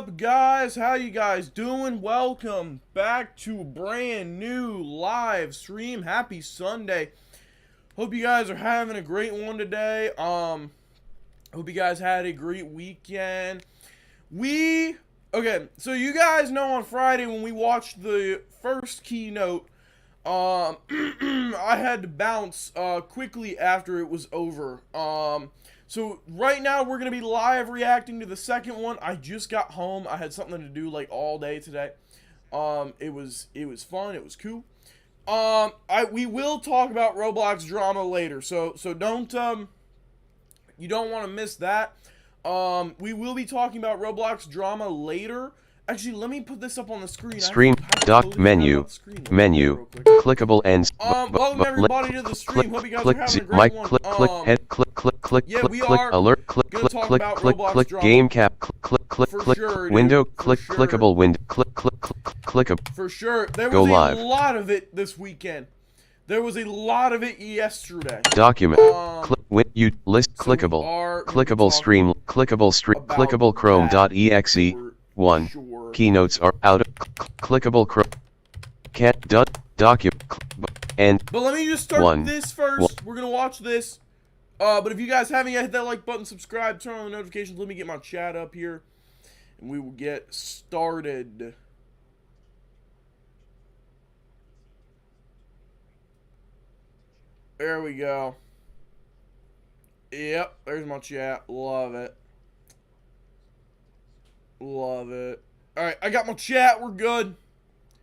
up, guys? How you guys doing? Welcome back to a brand new live stream. Happy Sunday. Hope you guys are having a great one today. Hope you guys had a great weekend. Okay, so you guys know on Friday when we watched the first keynote, I had to bounce quickly after it was over. So right now we're gonna be live reacting to the second one. I just got home. I had something to do like all day today. It was fun. It was cool. We will talk about Roblox drama later. So don't you don't want to miss that. We will be talking about Roblox drama later. Actually, let me put this up on the screen. Stream doc menu clickable ends. Welcome everybody to the stream. Hope you guys are having a great one. Click head click alert click game cap click window clickable window click for sure. There was a lot of it this weekend. There was a lot of it yesterday. Document you list clickable stream clickable chrome.exe. 1. Keynotes are out of clickable document and but let me just start this first. We're gonna watch this. But if you guys haven't yet, hit that like button, subscribe, turn on the notifications. Let me get my chat up here, and we will get started. There we go. Yep, there's my chat. Love it. Love it. Alright, I got my chat. We're good.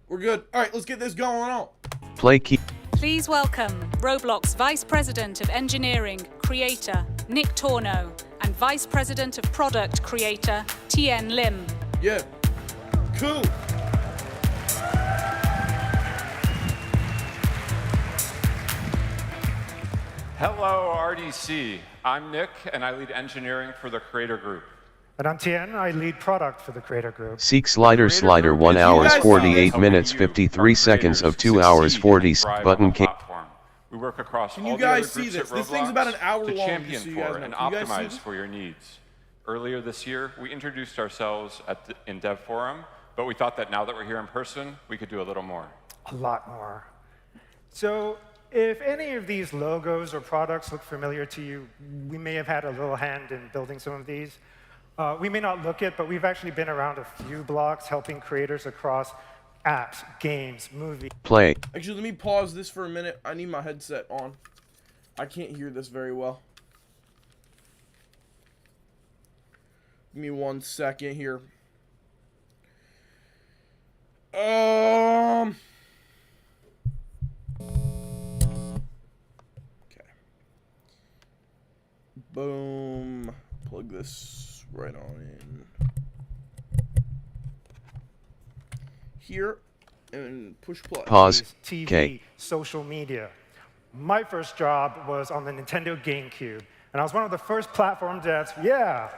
We're good. Alright, let's get this going on. Play key. Please welcome Roblox Vice President of Engineering, Creator, Nick Torno, and Vice President of Product Creator, Tien Lim. Yeah. Cool. Hello, RDC. I'm Nick, and I lead engineering for the Creator Group. And I'm Tien, I lead product for the Creator Group. Seek slider 1 hours 48 minutes 53 seconds of 2 hours 40 button key. We work across Can all you the guys other see groups this? at This thing's Roblox about an hour to long, champion just so you for guys and know. You guys see optimize this? for your needs. Earlier this year, we introduced ourselves in Dev Forum, but we thought that now that we're here in person, we could do a little more. A lot more. So if any of these logos or products look familiar to you, we may have had a little hand in building some of these. We may not look it, but we've actually been around a few blocks helping creators across apps, games, movies. Play. Actually, let me pause this for a minute. I need my headset on. I can't hear this very well. Give me 1 second here. Okay. Boom. Plug this right on in here and push play. Pause. TV, Okay. social media. My first job was on the Nintendo GameCube, and I was one of the first platform devs. Yeah.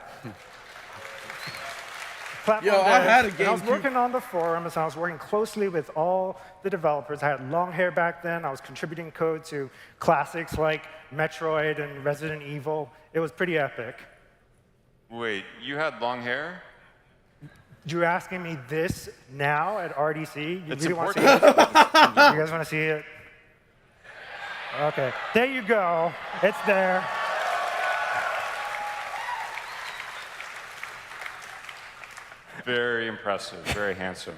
Platform I devs, had a and I was GameCube. working on the forums, and I was working closely with all the developers. I had long hair back then. I was contributing code to classics like Metroid and Resident Evil. It was pretty epic. Wait, you had long hair? You're asking me this now at RDC? You It's really want to important. see it? You guys want to see it? OK. There you go. It's there. Very impressive, very handsome.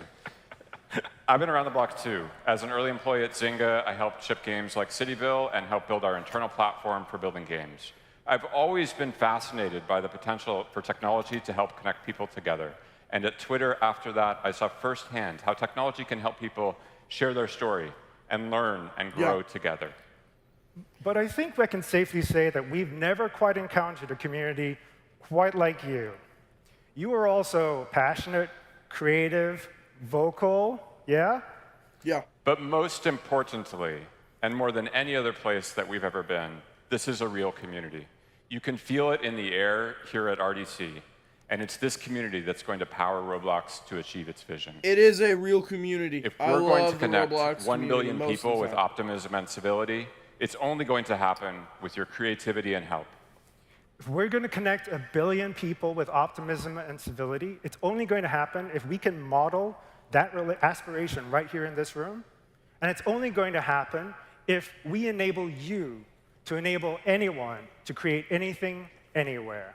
I've been around the block too. As an early employee at Zynga, I helped ship games like Cityville and helped build our internal platform for building games. I've always been fascinated by the potential for technology to help connect people together. And at Twitter after that, I saw firsthand how technology can help people share their story and learn and grow together. But I think I can safely say that we've never quite encountered a community quite like you. You are also passionate, creative, vocal, yeah? Yeah. But most importantly, and more than any other place that we've ever been, this is a real community. You can feel it in the air here at RDC, and it's this community that's going to power Roblox to achieve its vision. It is a real community. If we're going to connect Roblox 1 billion community people with most of the time. optimism and civility, it's only going to happen with your creativity and help. If we're going to connect 1 billion people with optimism and civility, it's only going to happen if we can model that aspiration right here in this room. And it's only going to happen if we enable you to enable anyone to create anything, anywhere.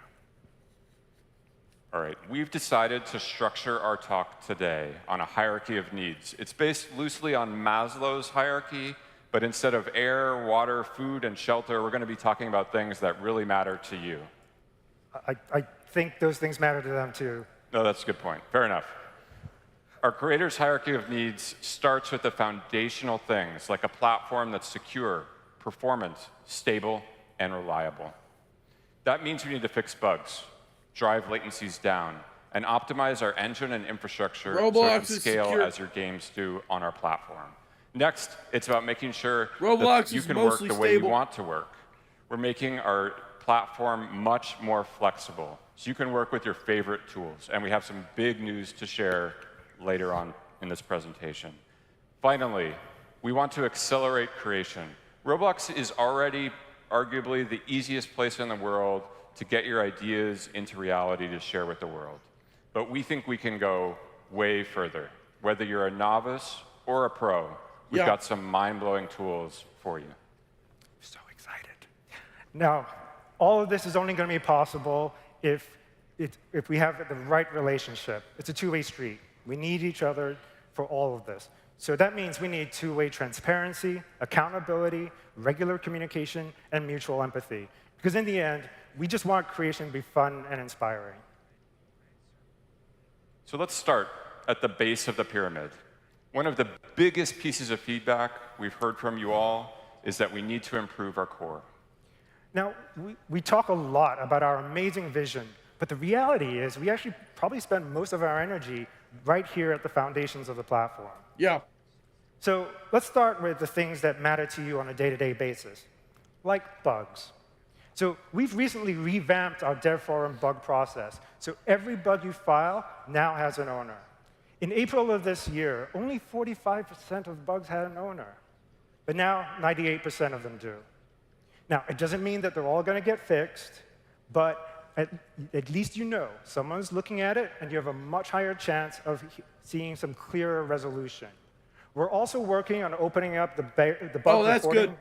All right, we've decided to structure our talk today on a hierarchy of needs. It's based loosely on Maslow's hierarchy, but instead of air, water, food, and shelter, we're going to be talking about things that really matter to you. I think those things matter to them, too. No, that's a good point. Fair enough. Our creator's hierarchy of needs starts with the foundational things, like a platform that's secure, performant, stable, and reliable. That means we need to fix bugs, drive latencies down, and optimize our engine and infrastructure so it can scale as your games do on our platform. Next, it's about making sure that you can work the way you want to work. We're making our platform much more flexible, so you can work with your favorite tools. And we have some big news to share later on in this presentation. Finally, we want to accelerate creation. Roblox is already arguably the easiest place in the world to get your ideas into reality to share with the world. But we think we can go way further. Whether you're a novice or a pro, we've got some mind-blowing tools for you. So excited. Now, all of this is only going to be possible if we have the right relationship. It's a two-way street. We need each other for all of this. So that means we need two-way transparency, accountability, regular communication, and mutual empathy. Because in the end, we just want creation to be fun and inspiring. So let's start at the base of the pyramid. One of the biggest pieces of feedback we've heard from you all is that we need to improve our core. Now, we talk a lot about our amazing vision, but the reality is we actually probably spend most of our energy right here at the foundations of the platform. Yeah. So let's start with the things that matter to you on a day-to-day basis, like bugs. So we've recently revamped our dev forum bug process, so every bug you file now has an owner. In April of this year, only 45% of bugs had an owner, but now 98% of them do. Now, it doesn't mean that they're all going to get fixed, but at least you know someone's looking at it, and you have a much higher chance of seeing some clearer resolution. We're also working on opening up the bug reporting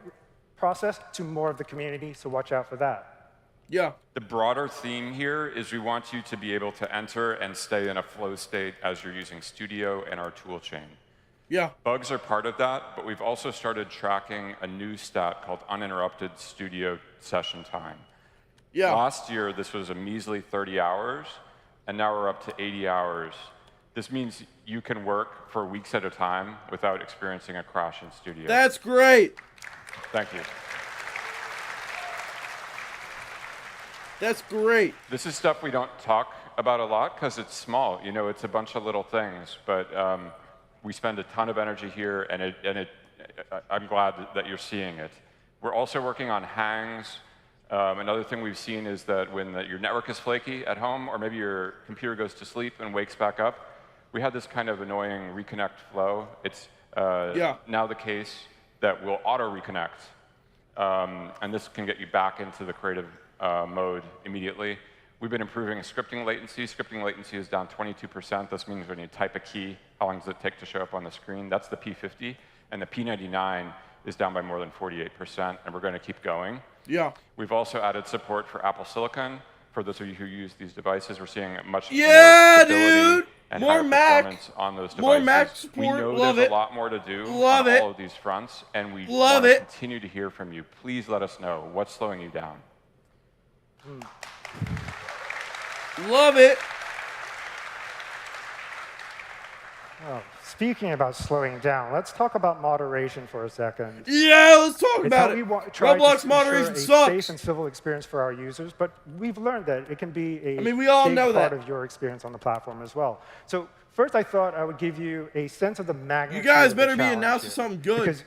process to more of the community, so watch out for that. Yeah. The broader theme here is we want you to be able to enter and stay in a flow state as you're using Studio and our tool chain. Yeah. Bugs are part of that, but we've also started tracking a new stat called uninterrupted Studio session time. Yeah. Last year, this was a measly 30 hours, and now we're up to 80 hours. This means you can work for weeks at a time without experiencing a crash in Studio. That's great. Thank you. That's great. This is stuff we don't talk about a lot because it's small. You know, it's a bunch of little things, but we spend a ton of energy here, and I'm glad that you're seeing it. We're also working on hangs. Another thing we've seen is that when your network is flaky at home, or maybe your computer goes to sleep and wakes back up, we had this kind of annoying reconnect flow. It's now the case that we'll auto-reconnect, and this can get you back into the creative mode immediately. We've been improving scripting latency. Scripting latency is down 22%. This means when you type a key, how long does it take to show up on the screen? That's the P50, and the P99 is down by more than 48%, and we're going to keep going. Yeah. We've also added support for Apple Silicon. For those of you who use these devices, we're seeing much more stability and higher performance on those devices. More Mac support. We know Love there's it. a lot more to do Love on it. all of these fronts, and we Love want to it. continue to hear from you. Please let us know what's slowing you down. Love it. Oh, speaking about slowing down, let's talk about moderation for a second. Yeah, let's talk about it. Roblox moderation a sucks. safe and civil experience for our users, but we've learned that it can be a we all big know part that. of your experience on the platform as well. So first, I thought I would give you a sense of the magnitude. You guys of the better be challenge announcing here, something good because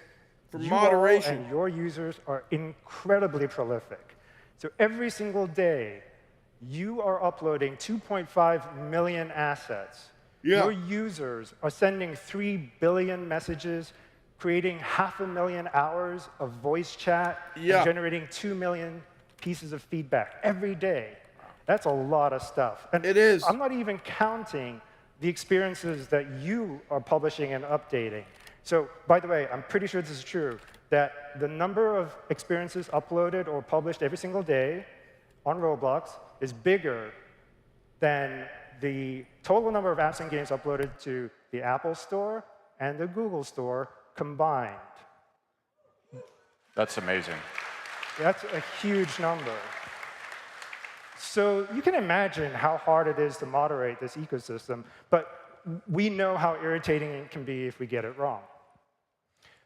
for you moderation. all and your users are incredibly prolific. So every single day, you are uploading 2.5 million assets. Yeah. Your users are sending 3 billion messages, creating 500,000 hours of voice chat, and generating 2 million pieces of feedback every day. That's a lot of stuff. And It is. I'm not even counting the experiences that you are publishing and updating. So, by the way, I'm pretty sure this is true, that the number of experiences uploaded or published every single day on Roblox is bigger than the total number of apps and games uploaded to the Apple Store and the Google Store combined. That's amazing. That's a huge number. So you can imagine how hard it is to moderate this ecosystem, but we know how irritating it can be if we get it wrong.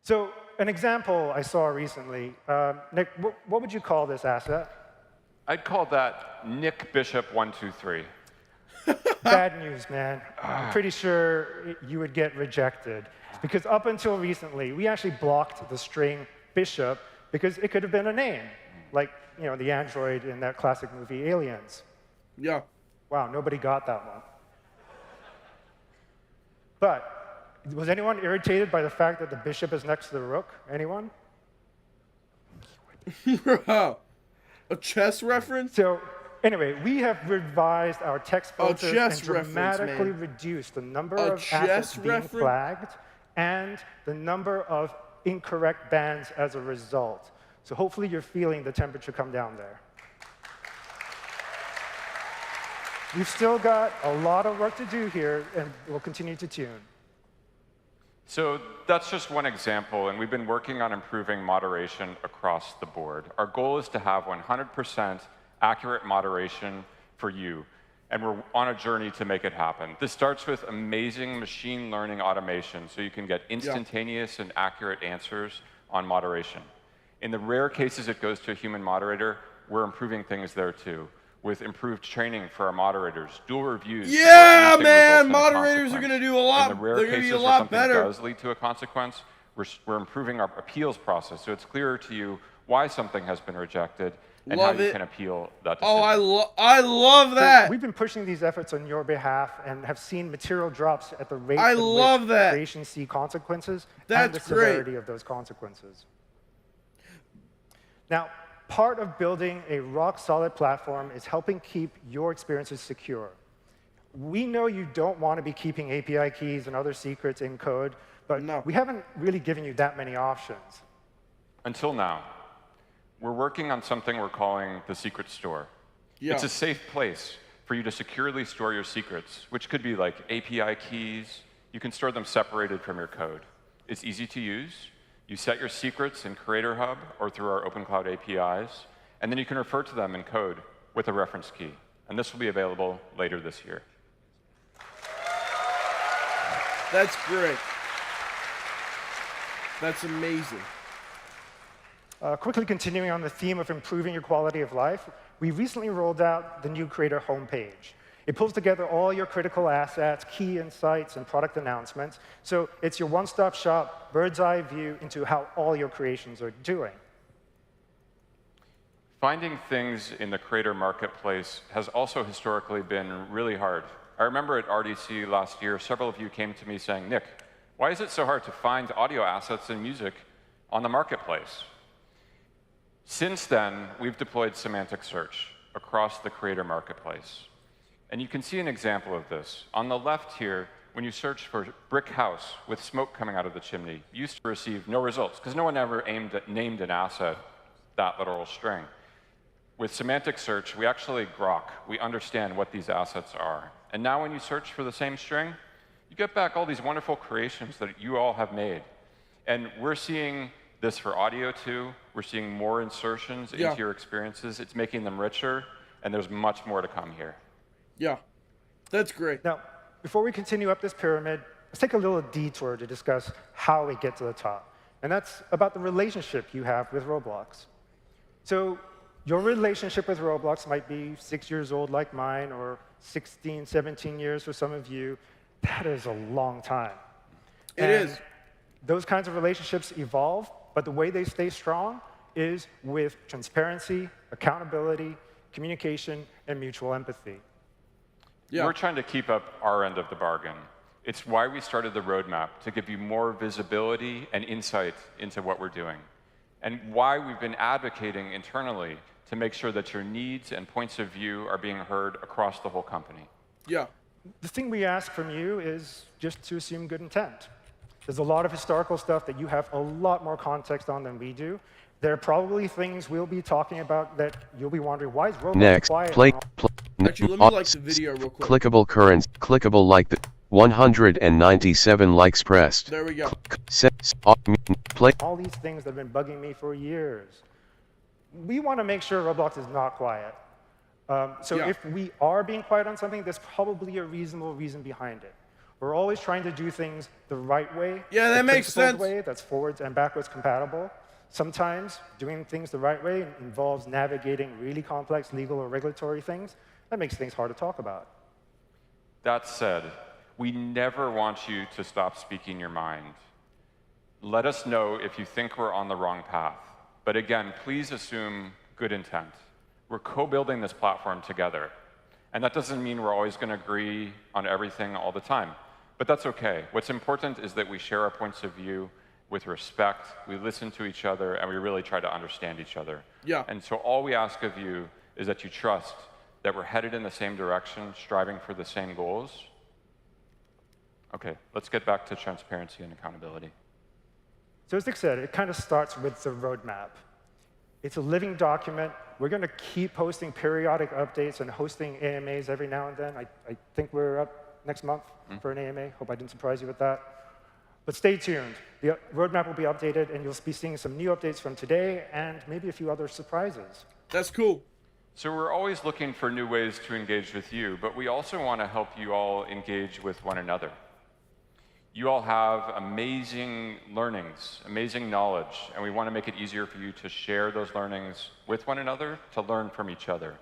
So an example I saw recently, Nick, what would you call this asset? I'd call that Nick Bishop 123. Bad news, man. I'm pretty sure you would get rejected. Because up until recently, we actually blocked the string Bishop because it could have been a name, like the android in that classic movie Aliens. Yeah. Wow, nobody got that one. But was anyone irritated by the fact that the bishop is next to the rook? Anyone? A chess reference? So anyway, we have revised our text filters and chess dramatically reference, reduced the number A of chess assets being reference? flagged and the number of incorrect bans as a result. So hopefully you're feeling the temperature come down there. We've still got a lot of work to do here, and we'll continue to tune. So that's just one example, and we've been working on improving moderation across the board. Our goal is to have 100% accurate moderation for you, and we're on a journey to make it happen. This starts with amazing machine learning automation, so you can get instantaneous and accurate answers on moderation. In the rare cases it goes to a human moderator, we're improving things there too, with improved training for our moderators, dual reviews. Yeah, man, moderators are going to do a lot. In the rare They're going to cases be a where lot something better. does lead to a consequence, we're improving our appeals process, so it's clearer to you why something has been rejected and Love how you it. can appeal that decision. Oh, I love that. So we've been pushing these efforts on your behalf and have seen material drops at the rate I at love which that. creations see consequences and That's the great. severity of those consequences. Now, part of building a rock-solid platform is helping keep your experiences secure. We know you don't want to be keeping API keys and other secrets in code, but we haven't really given you that many options. Until now. We're working on something we're calling the secret store. Yeah. It's a safe place for you to securely store your secrets, which could be like API keys. You can store them separated from your code. It's easy to use. You set your secrets in Creator Hub or through our Open Cloud APIs, and then you can refer to them in code with a reference key. And this will be available later this year. That's great. That's amazing. Quickly continuing on the theme of improving your quality of life, we recently rolled out the new Creator homepage. It pulls together all your critical assets, key insights, and product announcements. So it's your one-stop shop, bird's-eye view into how all your creations are doing. Finding things in the Creator Marketplace has also historically been really hard. I remember at RDC last year, several of you came to me saying, Nick, why is it so hard to find audio assets and music on the Marketplace? Since then, we've deployed semantic search across the Creator Marketplace. And you can see an example of this. On the left here, when you search for brick house with smoke coming out of the chimney, you used to receive no results, because no one ever named an asset that literal string. With semantic search, we actually grok. We understand what these assets are. And now when you search for the same string, you get back all these wonderful creations that you all have made. And we're seeing this for audio too. We're seeing more insertions into your experiences. It's making them richer, and there's much more to come here. Yeah, that's great. Now, before we continue up this pyramid, let's take a little detour to discuss how we get to the top. And that's about the relationship you have with Roblox. So your relationship with Roblox might be 6 years old like mine, or 16, 17 years for some of you. That is a long time. It is. Those kinds of relationships evolve, but the way they stay strong is with transparency, accountability, communication, and mutual empathy. Yeah. We're trying to keep up our end of the bargain. It's why we started the roadmap, to give you more visibility and insight into what we're doing. and why we've been advocating internally to make sure that your needs and points of view are being heard across the whole company. Yeah. The thing we ask from you is just to assume good intent. There's a lot of historical stuff that you have a lot more context on than we do. There are probably things we'll be talking about that you'll be wondering, why is Roblox Next, quiet? Actually, let me like the video real quick. Clickable currents, clickable like the 197 likes pressed. There we go. Play. All these things that have been bugging me for years. We want to make sure Roblox is not quiet. So Yeah. if we are being quiet on something, there's probably a reasonable reason behind it. We're always trying to do things the right way. Yeah, that the makes principled sense. way that's forwards and backwards compatible. Sometimes doing things the right way involves navigating really complex legal or regulatory things. That makes things hard to talk about. That said, we never want you to stop speaking your mind. Let us know if you think we're on the wrong path. But again, please assume good intent. We're co-building this platform together. And that doesn't mean we're always going to agree on everything all the time. But that's OK. What's important is that we share our points of view with respect, we listen to each other, and we really try to understand each other. Yeah. And so all we ask of you is that you trust that we're headed in the same direction, striving for the same goals. OK, let's get back to transparency and accountability. So as Nick said, it kind of starts with the roadmap. It's a living document. We're going to keep posting periodic updates and hosting AMAs every now and then. I think we're up next month for an AMA. Hope I didn't surprise you with that. But stay tuned. The roadmap will be updated, and you'll be seeing some new updates from today and maybe a few other surprises. That's cool. So we're always looking for new ways to engage with you, but we also want to help you all engage with one another. You all have amazing learnings, amazing knowledge, and we want to make it easier for you to share those learnings with one another, to learn from each other.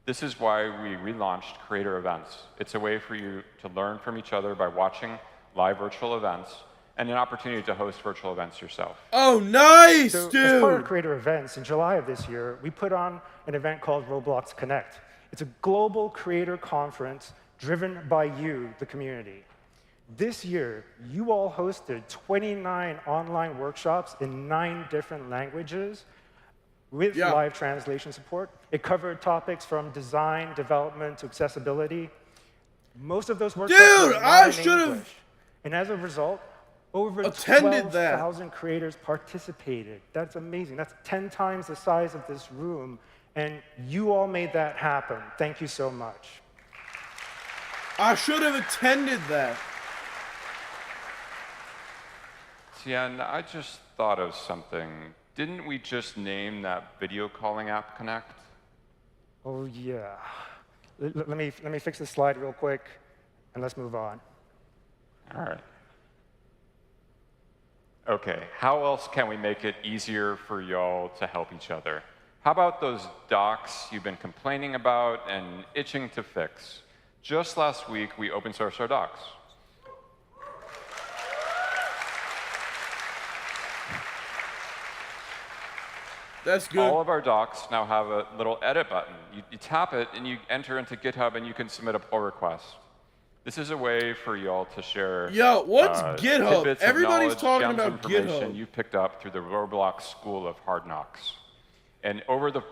This is why we relaunched Creator Events. It's a way for you to learn from each other by watching live virtual events and an opportunity to host virtual events yourself. Oh, nice, So dude. as part of Creator Events, in July of this year, we put on an event called Roblox Connect. It's a global creator conference driven by you, the community. This year, you all hosted 29 online workshops in 9 different languages with live translation support. It covered topics from design, development, to accessibility. Most of those workshops were I in should've English. And as a result, over attended that. 12,000 creators participated. That's amazing. That's 10 times the size of this room. And you all made that happen. Thank you so much. I should have attended that. Tien, I just thought of something. Didn't we just name that video calling app Connect? Oh, yeah. Let me fix this slide real quick, and let's move on. All right. OK, how else can we make it easier for y'all to help each other? How about those docs you've been complaining about and itching to fix? Just last week, we open sourced our docs. That's good. All of our docs now have a little edit button. You tap it, and you enter into GitHub, and you can submit a pull request. This is a way for y'all to share Yo, what's GitHub? tidbits of Everybody's knowledge, talking gems of about information GitHub. you've picked up through the Roblox School of Hard Knocks. And over the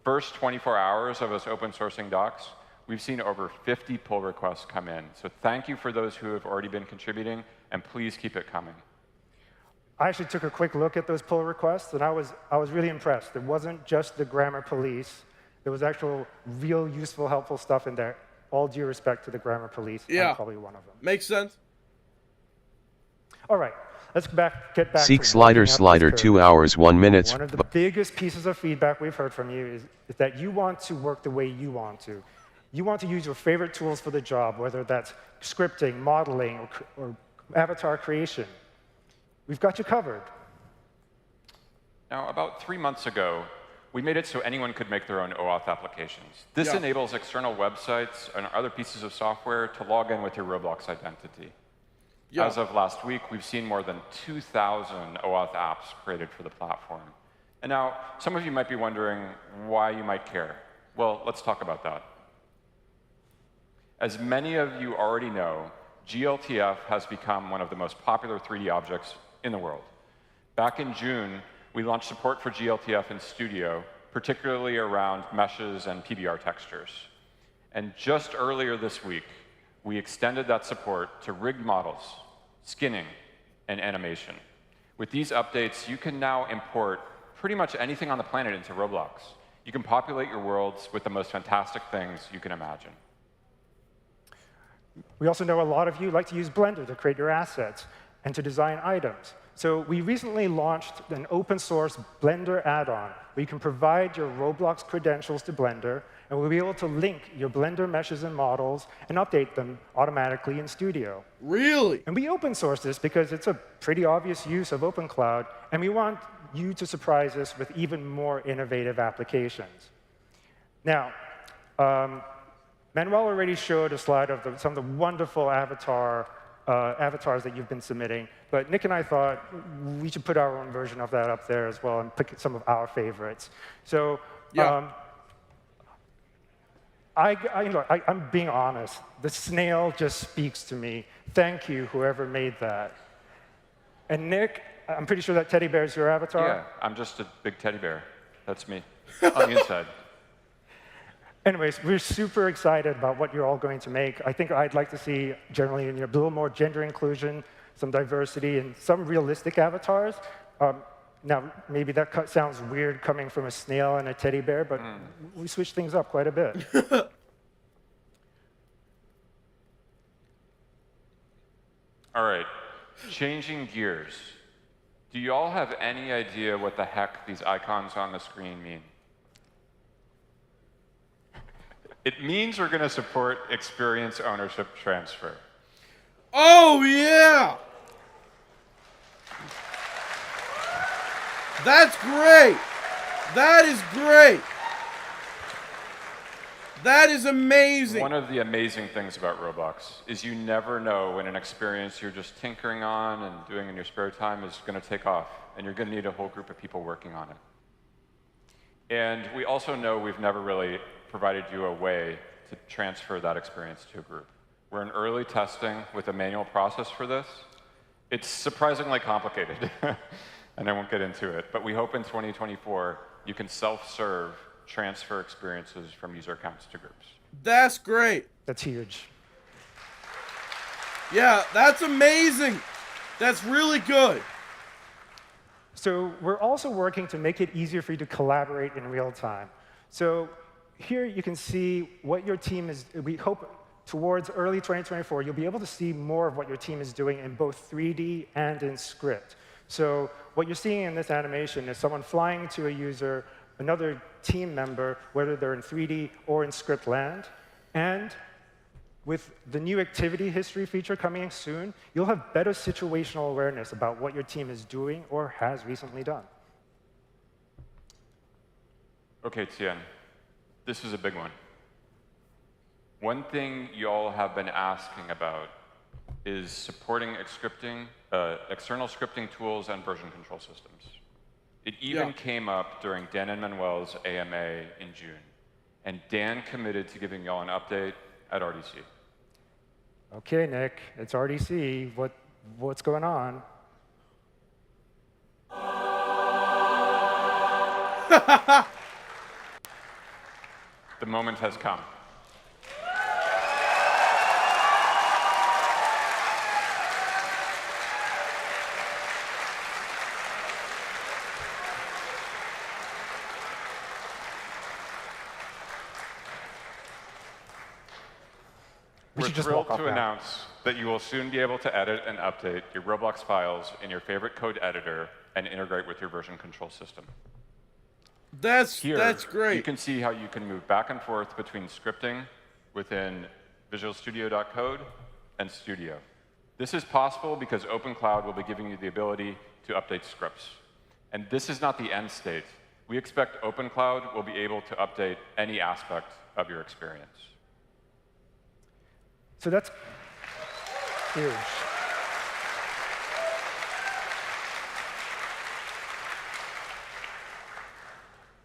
first 24 hours of us open sourcing docs, we've seen over 50 pull requests come in. So thank you for those who have already been contributing, and please keep it coming. I actually took a quick look at those pull requests, and I was really impressed. It wasn't just the grammar police. There was actual, real, useful, helpful stuff in there. All due respect to the grammar police. Yeah. I'm probably one of them. Makes sense. All right, let's get back Seek to slider working up slider this 2 curve. hours 1 minute. One of the biggest pieces of feedback we've heard from you is that you want to work the way you want to. You want to use your favorite tools for the job, whether that's scripting, modeling, or avatar creation. We've got you covered. Now, about 3 months ago, we made it so anyone could make their own OAuth applications. This enables external websites and other pieces of software to log in with your Roblox identity. As of last week, we've seen more than 2,000 OAuth apps created for the platform. And now, some of you might be wondering why you might care. Well, let's talk about that. As many of you already know, GLTF has become one of the most popular 3D objects in the world. Back in June, We launched support for GLTF in Studio, particularly around meshes and PBR textures. And just earlier this week, we extended that support to rigged models, skinning, and animation. With these updates, you can now import pretty much anything on the planet into Roblox. You can populate your worlds with the most fantastic things you can imagine. We also know a lot of you like to use Blender to create your assets and to design items. So we recently launched an open source Blender add-on where you can provide your Roblox credentials to Blender, and we'll be able to link your Blender meshes and models and update them automatically in Studio. Really? And we open source this because it's a pretty obvious use of OpenCloud, and we want you to surprise us with even more innovative applications. Now, Manuel already showed a slide of some of the wonderful avatars that you've been submitting, but Nick and I thought we should put our own version of that up there as well and pick some of our favorites. So yeah. I'm being honest. The snail just speaks to me. Thank you, whoever made that. And Nick, I'm pretty sure that teddy bear is your avatar? Yeah, I'm just a big teddy bear. That's me, on the inside. Anyways, we're super excited about what you're all going to make. I think I'd like to see, generally, a little more gender inclusion, some diversity, and some realistic avatars. Now, maybe that sounds weird coming from a snail and a teddy bear, but we switched things up quite a bit. All right, changing gears. Do you all have any idea what the heck these icons on the screen mean? It means we're going to support experience ownership transfer. Oh, yeah! That's great! That is great! That is amazing! One of the amazing things about Roblox is you never know when an experience you're just tinkering on and doing in your spare time is going to take off, and you're going to need a whole group of people working on it. And we also know we've never really provided you a way to transfer that experience to a group. We're in early testing with a manual process for this. It's surprisingly complicated, and I won't get into it, but we hope in 2024 you can self-serve transfer experiences from user accounts to groups. That's great. That's huge. Yeah, that's amazing. That's really good. So we're also working to make it easier for you to collaborate in real time. So here you can see what your team is. We hope towards early 2024, you'll be able to see more of what your team is doing in both 3D and in script. So what you're seeing in this animation is someone flying to a user, another team member, whether they're in 3D or in script land. And with the new activity history feature coming in soon, you'll have better situational awareness about what your team is doing or has recently done. OK, Tien, this is a big one. One thing you all have been asking about is supporting external scripting tools and version control systems. It even came up during Dan and Manuel's AMA in June. And Dan committed to giving y'all an update at RDC. OK, Nick, it's RDC. What's going on? The moment has come. We're thrilled to announce that you will soon be able to edit and update your Roblox files in your favorite code editor and integrate with your version control system. That's great. You can see how you can move back and forth between scripting within Visual Studio.code and Studio. This is possible because OpenCloud will be giving you the ability to update scripts. And this is not the end state. We expect OpenCloud will be able to update any aspect of your experience. So that's huge.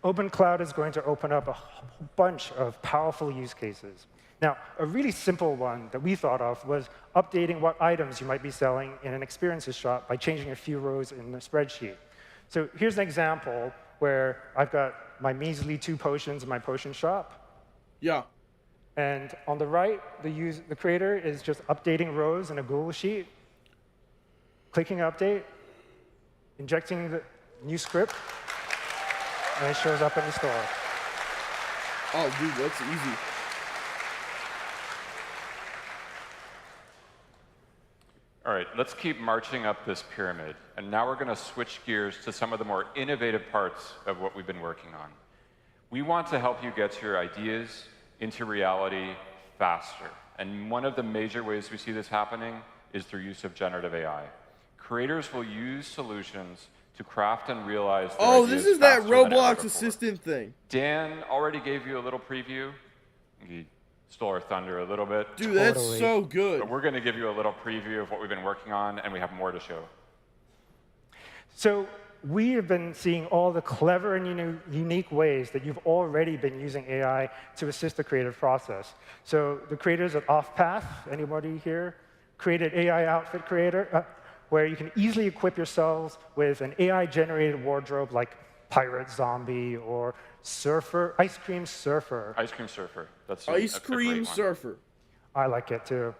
OpenCloud is going to open up a whole bunch of powerful use cases. Now, a really simple one that we thought of was updating what items you might be selling in an experiences shop by changing a few rows in the spreadsheet. So here's an example where I've got my measly 2 potions in my potion shop. Yeah. And on the right, the creator is just updating rows in a Google Sheet, clicking update, injecting the new script, and it shows up in the store. Oh, dude, that's easy. All right, let's keep marching up this pyramid. And now we're going to switch gears to some of the more innovative parts of what we've been working on. We want to help you get your ideas into reality faster. And one of the major ways we see this happening is through use of generative AI. Creators will use solutions to craft and realize their Oh, ideas this is that faster than ever Roblox before. assistant thing. Dan already gave you a little preview. He stole our thunder a little bit. Dude, that's Totally. so good. But we're going to give you a little preview of what we've been working on, and we have more to show. So we have been seeing all the clever and unique ways that you've already been using AI to assist the creative process. So the creators at OffPath, anybody here, created AI Outfit Creator, where you can easily equip yourselves with an AI-generated wardrobe like Pirate Zombie or Surfer, Ice Cream Surfer. Ice Cream Surfer. That's Ice a great Cream one. Surfer. I like it too.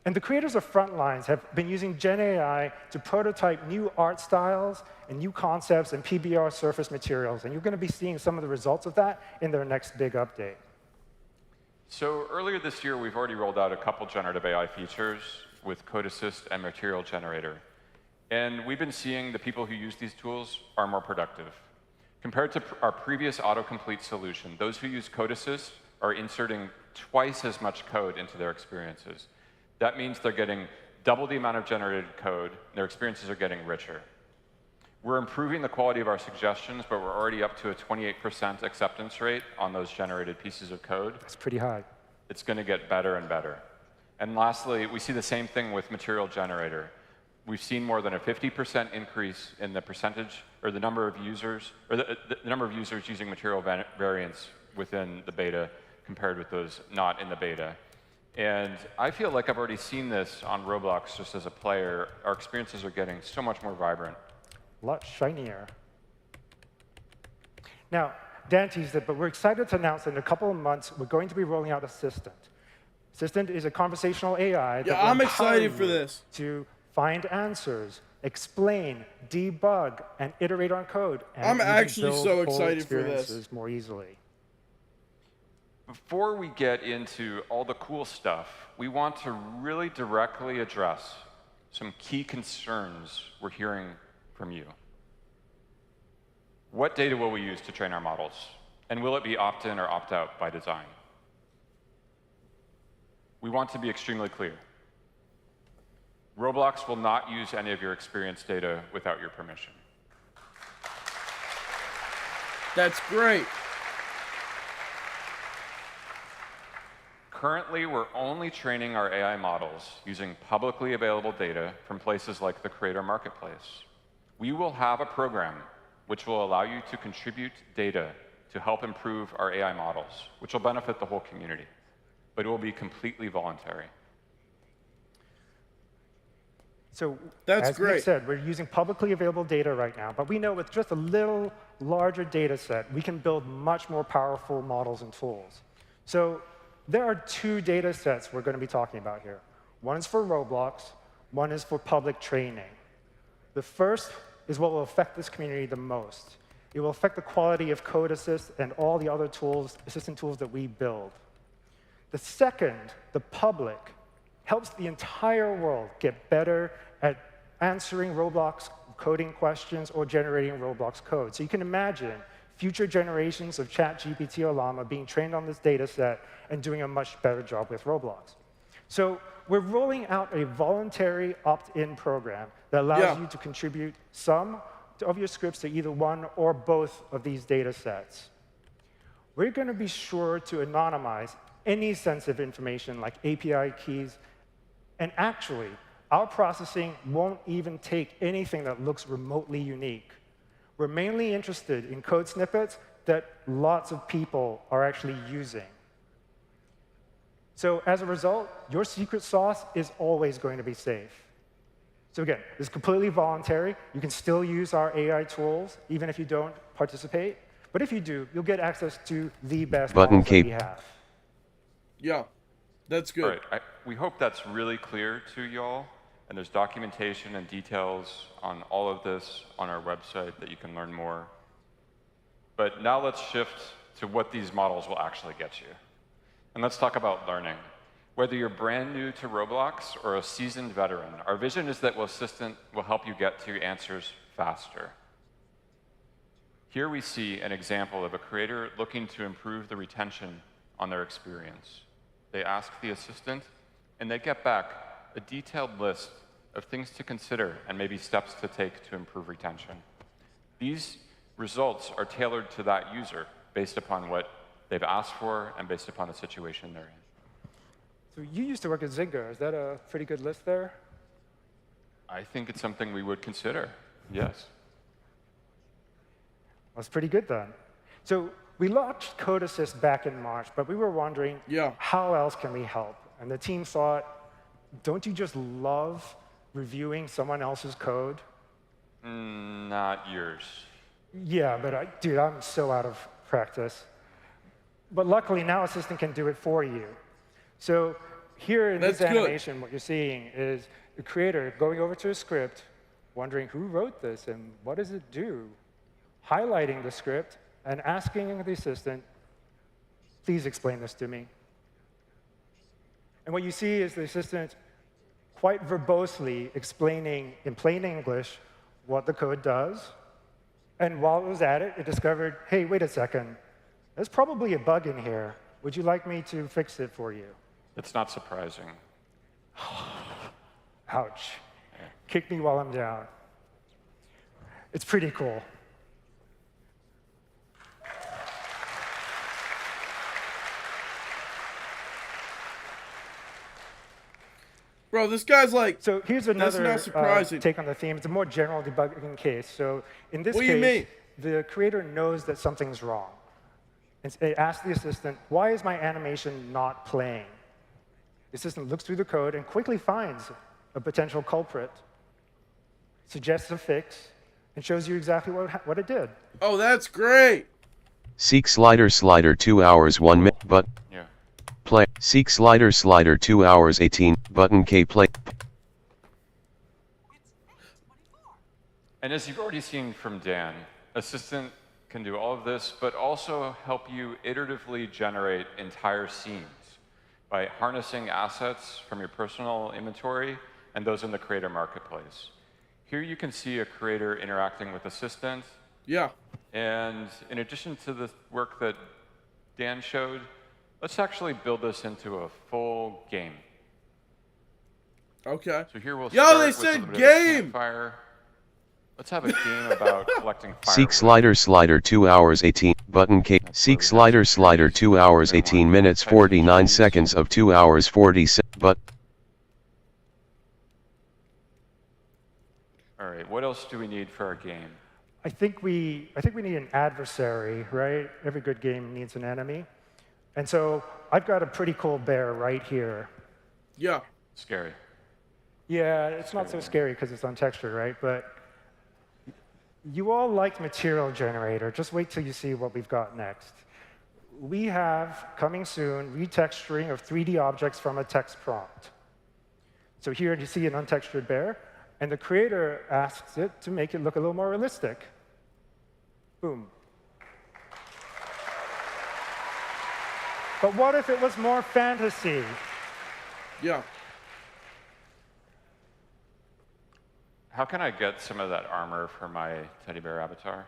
And the creators of Frontlines have been using Gen AI to prototype new art styles and new concepts and PBR surface materials. And you're going to be seeing some of the results of that in their next big update. So earlier this year, we've already rolled out a couple generative AI features with Code Assist and Material Generator. And we've been seeing the people who use these tools are more productive. Compared to our previous autocomplete solution, those who use Code Assist are inserting twice as much code into their experiences. That means they're getting double the amount of generated code, and their experiences are getting richer. We're improving the quality of our suggestions, but we're already up to a 28% acceptance rate on those generated pieces of code. It's pretty high. It's going to get better and better. And lastly, we see the same thing with Material Generator. We've seen more than a 50% increase in the percentage, or the number of users, or the number of users using material variants within the beta compared with those not in the beta. And I feel like I've already seen this on Roblox just as a player. Our experiences are getting so much more vibrant. A lot shinier. Now, Dan teased it, but we're excited to announce that in a couple of months, we're going to be rolling out Assistant. Assistant is a conversational AI that will I'm empower excited for you this. to find answers, explain, debug, and iterate on code. And I'm even actually build so whole excited for this. experiences more easily. Before we get into all the cool stuff, we want to really directly address some key concerns we're hearing from you. What data will we use to train our models? And will it be opt-in or opt-out by design? We want to be extremely clear. Roblox will not use any of your experience data without your permission. That's great. Currently, we're only training our AI models using publicly available data from places like the Creator Marketplace. We will have a program which will allow you to contribute data to help improve our AI models, which will benefit the whole community, but it will be completely voluntary. So That's as great. Nick said, we're using publicly available data right now, but we know with just a little larger data set, we can build much more powerful models and tools. So there are 2 data sets we're going to be talking about here. One is for Roblox, one is for public training. The first is what will affect this community the most. It will affect the quality of Code Assist and all the other tools, assistant tools that we build. The second, the public, helps the entire world get better at answering Roblox coding questions or generating Roblox code. So you can imagine future generations of ChatGPT or Llama being trained on this data set and doing a much better job with Roblox. So we're rolling out a voluntary opt-in program that allows you to contribute some of your scripts to either one or both of these data sets. We're going to be sure to anonymize any sensitive information like API keys. And actually, our processing won't even take anything that looks remotely unique. We're mainly interested in code snippets that lots of people are actually using. So as a result, your secret sauce is always going to be safe. So again, it's completely voluntary. You can still use our AI tools, even if you don't participate. But if you do, you'll get access to the best models that we have. Yeah, that's good. All right, we hope that's really clear to y'all. And there's documentation and details on all of this on our website that you can learn more. But now let's shift to what these models will actually get you. And let's talk about learning. Whether you're brand new to Roblox or a seasoned veteran, our vision is that Assistant will help you get to your answers faster. Here we see an example of a creator looking to improve the retention on their experience. They ask the assistant, and they get back a detailed list of things to consider and maybe steps to take to improve retention. These results are tailored to that user based upon what they've asked for and based upon the situation they're in. So you used to work at Zynga. Is that a pretty good list there? I think it's something we would consider, yes. That's pretty good then. So we launched Code Assist back in March, but we were wondering, how else can we help? And the team thought, don't you just love reviewing someone else's code? Not yours. Yeah, but dude, I'm so out of practice. But luckily, now Assistant can do it for you. So here in this animation, what you're seeing is the creator going over to a script, wondering who wrote this and what does it do, highlighting the script and asking the assistant, please explain this to me. And what you see is the assistant quite verbosely explaining in plain English what the code does. And while it was at it, it discovered, hey, wait a second. There's probably a bug in here. Would you like me to fix it for you? It's not surprising. Ouch. Kick me while I'm down. It's pretty cool. Bro, this guy's like, so here's another take on the theme. It's a more general debugging case. So in this case, what do you mean? The creator knows that something's wrong. It asks the assistant, why is my animation not playing? The assistant looks through the code and quickly finds a potential culprit, suggests a fix, and shows you exactly what it did. Oh, that's great. Seek slider 2 hours 1 minute, but play. Seek slider 2 hours 18, button K play. And as you've already seen from Dan, Assistant can do all of this, but also help you iteratively generate entire scenes by harnessing assets from your personal inventory and those in the creator marketplace. Here you can see a creator interacting with Assistant. Yeah. And in addition to the work that Dan showed, let's actually build this into a full game. Okay. So here we'll start they with said a bit game! of fire. Let's have a game about collecting firewood. Seek slider 2 hours 18, button K. Seek slider 2 hours 18 minutes 49 seconds of 2 hours 40 but. All right, what else do we need for our game? I think we need an adversary, right? Every good game needs an enemy. And so I've got a pretty cool bear right here. Yeah. Scary. Yeah, it's not so scary because it's untextured, right? But you all liked Material Generator. Just wait till you see what we've got next. We have, coming soon, retexturing of 3D objects from a text prompt. So here you see an untextured bear, and the creator asks it to make it look a little more realistic. Boom. But what if it was more fantasy? Yeah. How can I get some of that armor for my teddy bear avatar?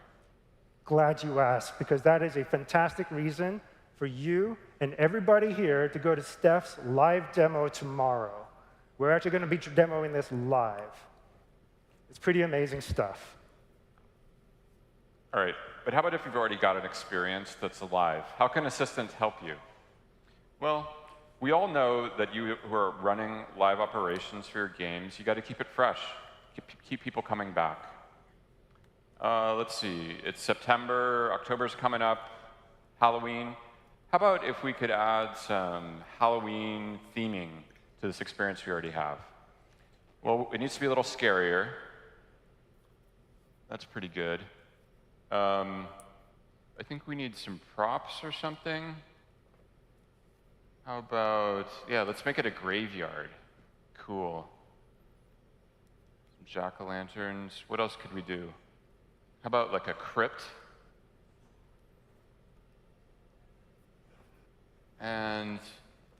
Glad you asked, because that is a fantastic reason for you and everybody here to go to Steph's live demo tomorrow. We're actually going to be demoing this live. It's pretty amazing stuff. All right, but how about if you've already got an experience that's alive? How can Assistant help you? Well, we all know that you who are running live operations for your games, you got to keep it fresh. Keep people coming back. Let's see, it's September, October's coming up, Halloween. How about if we could add some Halloween theming to this experience we already have? Well, it needs to be a little scarier. That's pretty good. I think we need some props or something. How about, yeah, let's make it a graveyard. Cool. Some jack-o'-lanterns. What else could we do? How about like a crypt? And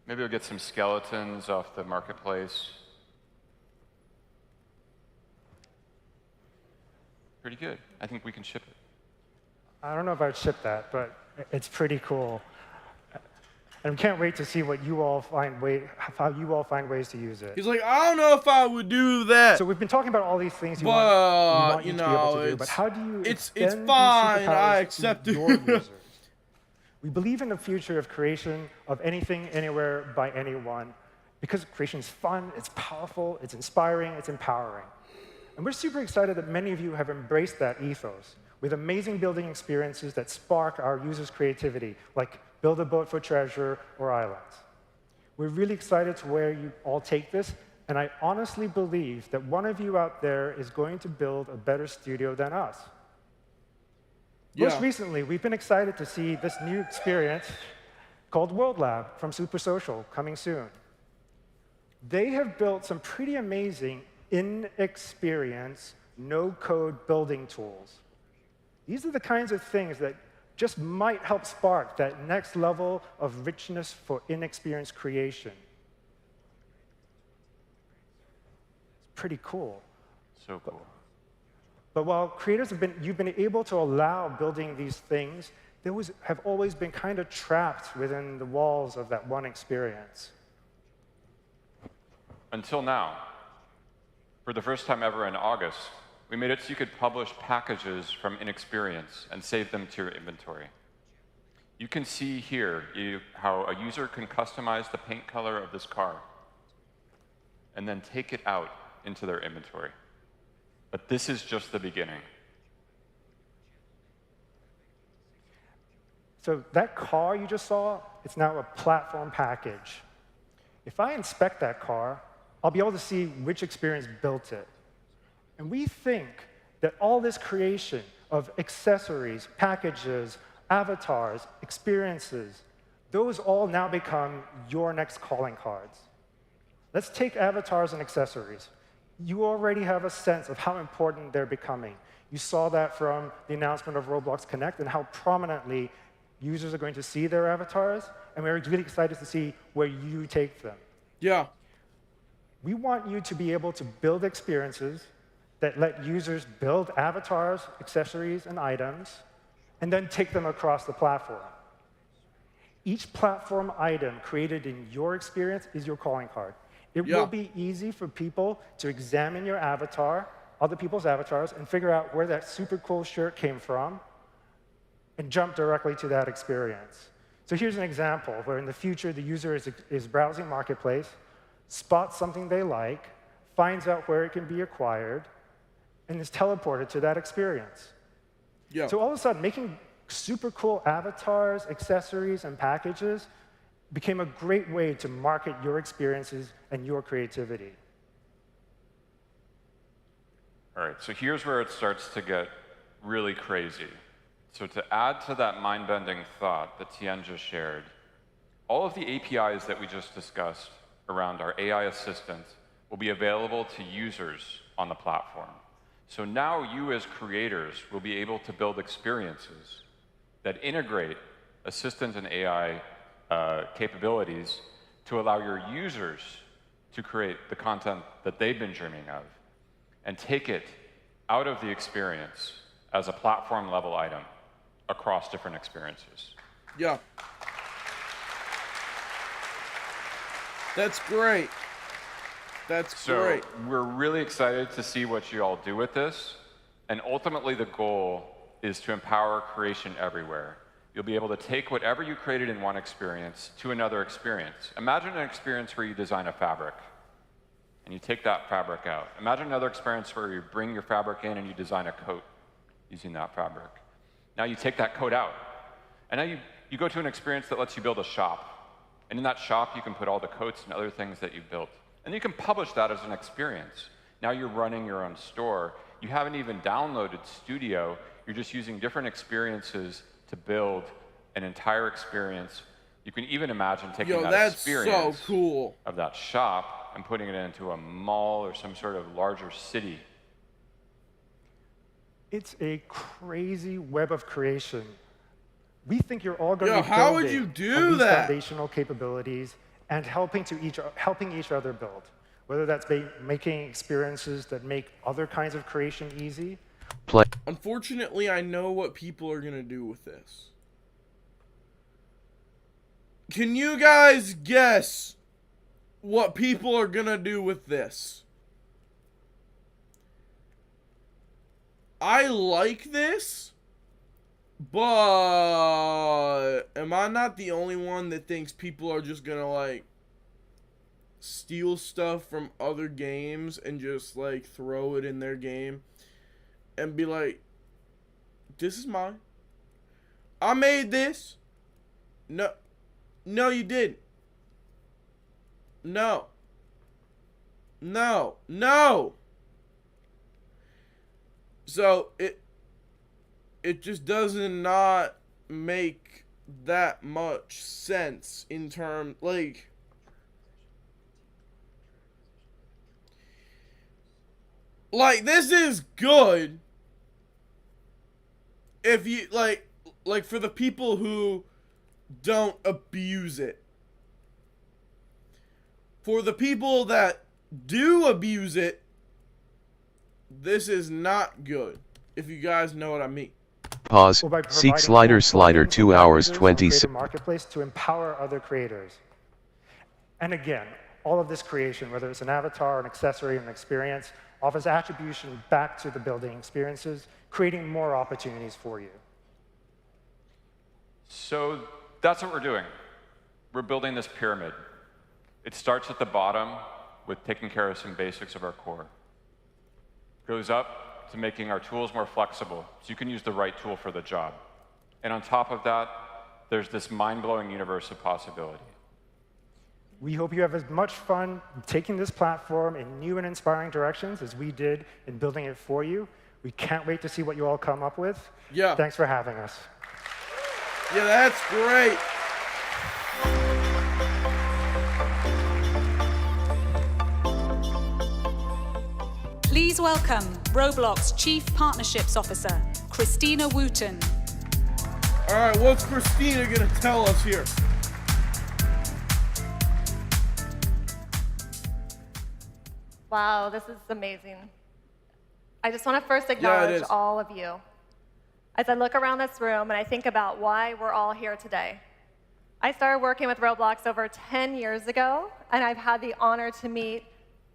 maybe we'll get some skeletons off the marketplace. Pretty good. I think we can ship it. I don't know if I'd ship that, but it's pretty cool. And we can't wait to see what you all find how you all find ways to use it. He's like, I don't know if I would do that. So we've been talking about all these things you but, want you to be able to do, but how do you it's extend fine. these I superpowers accept to it. your users? We believe in the future of creation of anything, anywhere, by anyone, because creation is fun, it's powerful, it's inspiring, it's empowering. And we're super excited that many of you have embraced that ethos with amazing building experiences that spark our users' creativity, like Build a Boat for Treasure or Islands. We're really excited to where you all take this, and I honestly believe that one of you out there is going to build a better studio than us. Yeah. Most recently, we've been excited to see this new experience called World Lab from Super Social coming soon. They have built some pretty amazing in-experience, no-code building tools. These are the kinds of things that just might help spark that next level of richness for in-experience creation. It's pretty cool. So cool. But while creators you've been able to allow building these things, they have always been kind of trapped within the walls of that one experience. Until now. For the first time ever in August, we made it so you could publish packages from Inexperience and save them to your inventory. You can see here how a user can customize the paint color of this car and then take it out into their inventory. But this is just the beginning. So that car you just saw, it's now a platform package. If I inspect that car, I'll be able to see which experience built it. And we think that all this creation of accessories, packages, avatars, experiences, those all now become your next calling cards. Let's take avatars and accessories. You already have a sense of how important they're becoming. You saw that from the announcement of Roblox Connect and how prominently users are going to see their avatars, and we're really excited to see where you take them. Yeah. We want you to be able to build experiences that let users build avatars, accessories, and items, and then take them across the platform. Each platform item created in your experience is your calling card. It will be easy for people to examine your avatar, other people's avatars, and figure out where that super cool shirt came from, and jump directly to that experience. So here's an example where in the future the user is browsing Marketplace, spots something they like, finds out where it can be acquired, and is teleported to that experience. Yeah. So all of a sudden, making super cool avatars, accessories, and packages became a great way to market your experiences and your creativity. All right, so here's where it starts to get really crazy. So to add to that mind-bending thought that Tien just shared, all of the APIs that we just discussed around our AI assistant will be available to users on the platform. So now you as creators will be able to build experiences that integrate assistant and AI capabilities to allow your users to create the content that they've been dreaming of and take it out of the experience as a platform-level item across different experiences. Yeah. That's great. That's great. So we're really excited to see what you all do with this. And ultimately, the goal is to empower creation everywhere. You'll be able to take whatever you created in one experience to another experience. Imagine an experience where you design a fabric, and you take that fabric out. Imagine another experience where you bring your fabric in and you design a coat using that fabric. Now you take that coat out, and now you go to an experience that lets you build a shop. And in that shop, you can put all the coats and other things that you built. And you can publish that as an experience. Now you're running your own store. You haven't even downloaded Studio. You're just using different experiences to build an entire experience. You can even imagine taking that experience so cool. of that shop and putting it into a mall or some sort of larger city. It's a crazy web of creation. We think you're all going to be how would building you on do these that? foundational capabilities and helping each other build, whether that's making experiences that make other kinds of creation easy. Unfortunately, I know what people are going to do with this. Can you guys guess what people are going to do with this? I like this, but am I not the only one that thinks people are just gonna like steal stuff from other games and just like throw it in their game and be like, this is mine. I made this. No, you didn't. No. So it just doesn't not make that much sense in terms like this is good if you like for the people who don't abuse it. For the people that do abuse it, this is not good, if you guys know what I mean. Pause. Seek slider 2 hours 20 seconds. Marketplace to empower other creators. And again, all of this creation, whether it's an avatar, an accessory, an experience, offers attribution back to the building experiences, creating more opportunities for you. So that's what we're doing. We're building this pyramid. It starts at the bottom with taking care of some basics of our core. Goes up to making our tools more flexible, so you can use the right tool for the job. And on top of that, there's this mind-blowing universe of possibility. We hope you have as much fun taking this platform in new and inspiring directions as we did in building it for you. We can't wait to see what you all come up with. Yeah. Thanks for having us. Yeah, that's great. Please welcome Roblox Chief Partnerships Officer, Christina Wooten. All right, what's Christina going to tell us here? Wow, this is amazing. I just want to first acknowledge all of you. As I look around this room and I think about why we're all here today. I started working with Roblox over 10 years ago, and I've had the honor to meet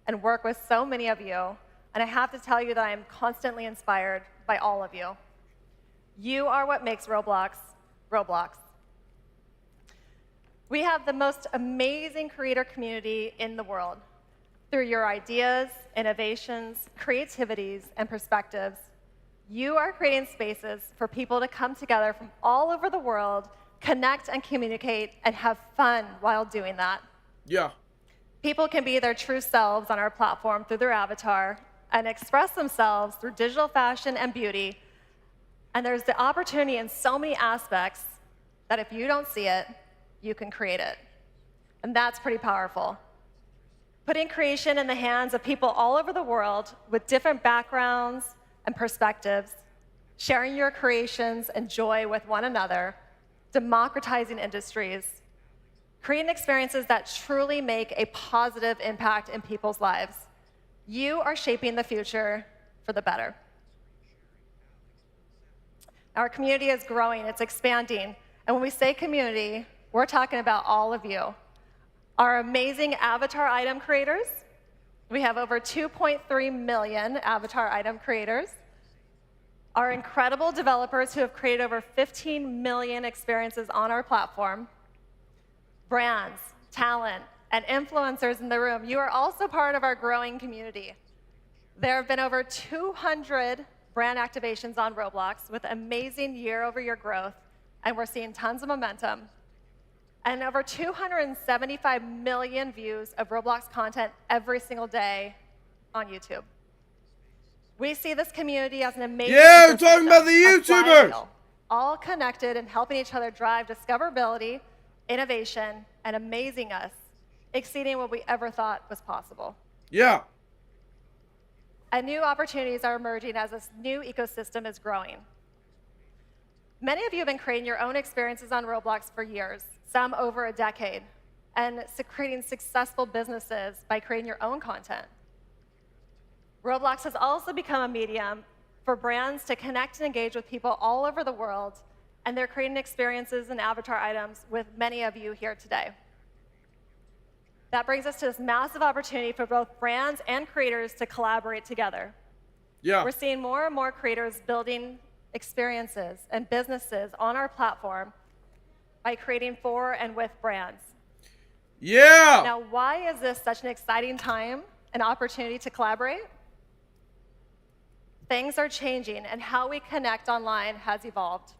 and work with so many of you. And I have to tell you that I am constantly inspired by all of you. You are what makes Roblox, Roblox. We have the most amazing creator community in the world. Through your ideas, innovations, creativities, and perspectives, you are creating spaces for people to come together from all over the world, connect and communicate, and have fun while doing that. Yeah. People can be their true selves on our platform through their avatar and express themselves through digital fashion and beauty. And there's the opportunity in so many aspects that if you don't see it, you can create it. And that's pretty powerful. Putting creation in the hands of people all over the world with different backgrounds and perspectives, sharing your creations and joy with one another, democratizing industries, creating experiences that truly make a positive impact in people's lives. You are shaping the future for the better. Our community is growing, it's expanding. And when we say community, we're talking about all of you. Our amazing avatar item creators. We have over 2.3 million avatar item creators. Our incredible developers who have created over 15 million experiences on our platform. Brands, talent, and influencers in the room. You are also part of our growing community. There have been over 200 brand activations on Roblox with amazing year-over-year growth, and we're seeing tons of momentum. and over 275 million views of Roblox content every single day on YouTube. We see this community as an amazing Yeah, we're talking ecosystem, about the a YouTubers. flywheel, all connected and helping each other drive discoverability, innovation, and amazing us, exceeding what we ever thought was possible. Yeah. And new opportunities are emerging as this new ecosystem is growing. Many of you have been creating your own experiences on Roblox for years, some over a decade, and creating successful businesses by creating your own content. Roblox has also become a medium for brands to connect and engage with people all over the world, and they're creating experiences and avatar items with many of you here today. That brings us to this massive opportunity for both brands and creators to collaborate together. Yeah. We're seeing more and more creators building experiences and businesses on our platform by creating for and with brands. Yeah. Now, why is this such an exciting time, an opportunity to collaborate? Things are changing, and how we connect online has evolved.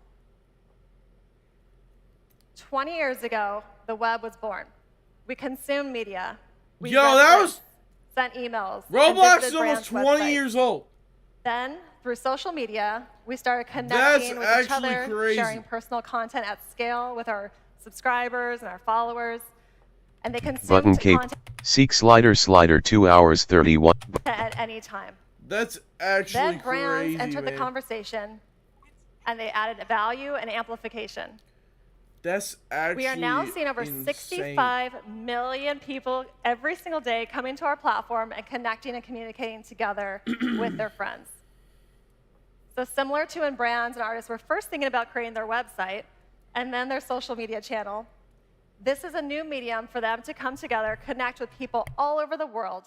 20 years ago, the web was born. We consumed media. We Yo, read that books, was... sent emails. and Roblox visited is almost brands' 20 websites. years old. Then, through social media, we started That's connecting with each actually other, crazy. sharing personal content at scale with our subscribers and our followers. And they Button consumed cape. content Seek slider 2 hours 31. at any time. That's actually Then brands crazy, entered the man. conversation, and they added value and amplification. That's actually We are now seeing over insane. 65 million people every single day coming to our platform and connecting and communicating together with their friends. So similar to when brands and artists were first thinking about creating their website and then their social media channel, this is a new medium for them to come together, connect with people all over the world.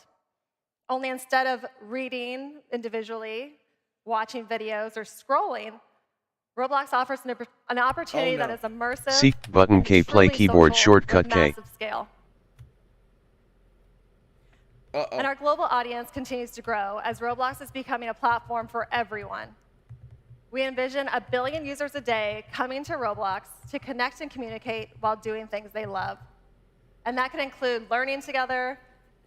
Only instead of reading individually, watching videos, or scrolling, Roblox offers an opportunity that is immersive. Seek button and K play truly keyboard social shortcut with K. massive scale. And our global audience continues to grow as Roblox is becoming a platform for everyone. We envision 1 billion users a day coming to Roblox to connect and communicate while doing things they love. And that could include learning together,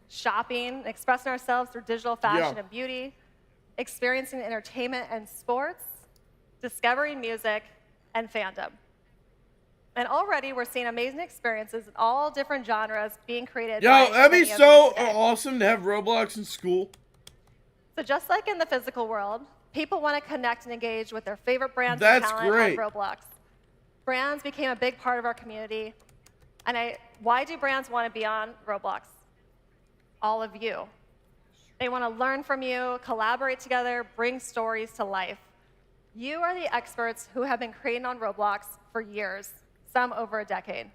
shopping, expressing ourselves through digital fashion and beauty, experiencing entertainment and sports, discovering music, and fandom. And already we're seeing amazing experiences in all different genres being created. Yo, that'd be so awesome to have Roblox in school. So just like in the physical world, people want to connect and engage with their favorite brands That's and talent great. on Roblox. Brands became a big part of our community. And why do brands want to be on Roblox? All of you. They want to learn from you, collaborate together, bring stories to life. You are the experts who have been creating on Roblox for years, some over a decade.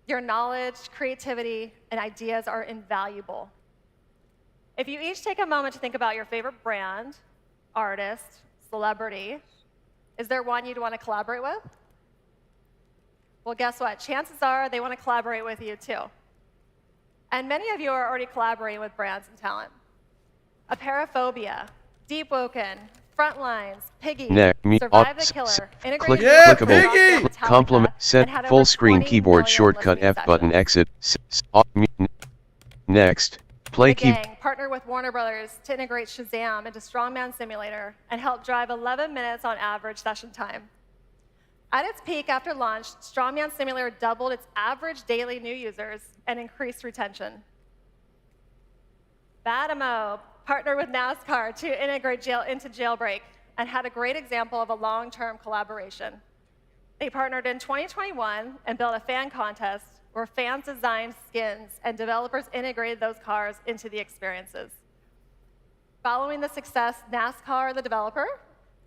Your knowledge, creativity, and ideas are invaluable. If you each take a moment to think about your favorite brand, artist, celebrity, is there one you'd want to collaborate with? Well, guess what? Chances are they want to collaborate with you too. And many of you are already collaborating with brands and talent. Apeirophobia, Deep Woken, Frontlines, Piggy, Survive the Killer, click Integrated clickable, Metallica, complement, and set, had over full screen 20 keyboard million shortcut listening F button sessions. exit, next, play The key, Gang partnered with Warner Brothers to integrate Shazam into Strongman Simulator and help drive 11 minutes on average session time. At its peak after launch, Strongman Simulator doubled its average daily new users and increased retention. Badamo partnered with NASCAR to integrate into Jailbreak and had a great example of a long-term collaboration. They partnered in 2021 and built a fan contest where fans designed skins and developers integrated those cars into the experiences. Following the success, NASCAR, the developer,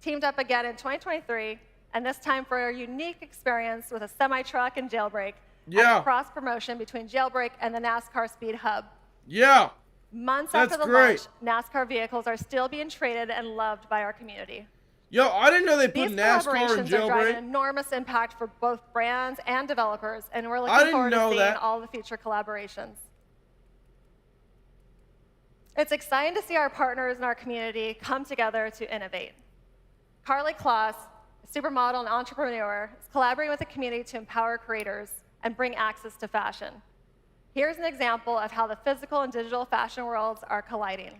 teamed up again in 2023, and this time for a unique experience with a semi-truck and Jailbreak, and a cross-promotion between Jailbreak and the NASCAR Speed Hub. Yeah. Months That's after the great. launch, NASCAR vehicles are still being traded and loved by our community. Yo, I didn't know they put These NASCAR in collaborations are driving Jailbreak. enormous impact for both brands and developers, and we're I looking didn't forward to know seeing that. all the future collaborations. It's exciting to see our partners in our community come together to innovate. Carly Kloss, a supermodel and entrepreneur, is collaborating with the community to empower creators and bring access to fashion. Here's an example of how the physical and digital fashion worlds are colliding.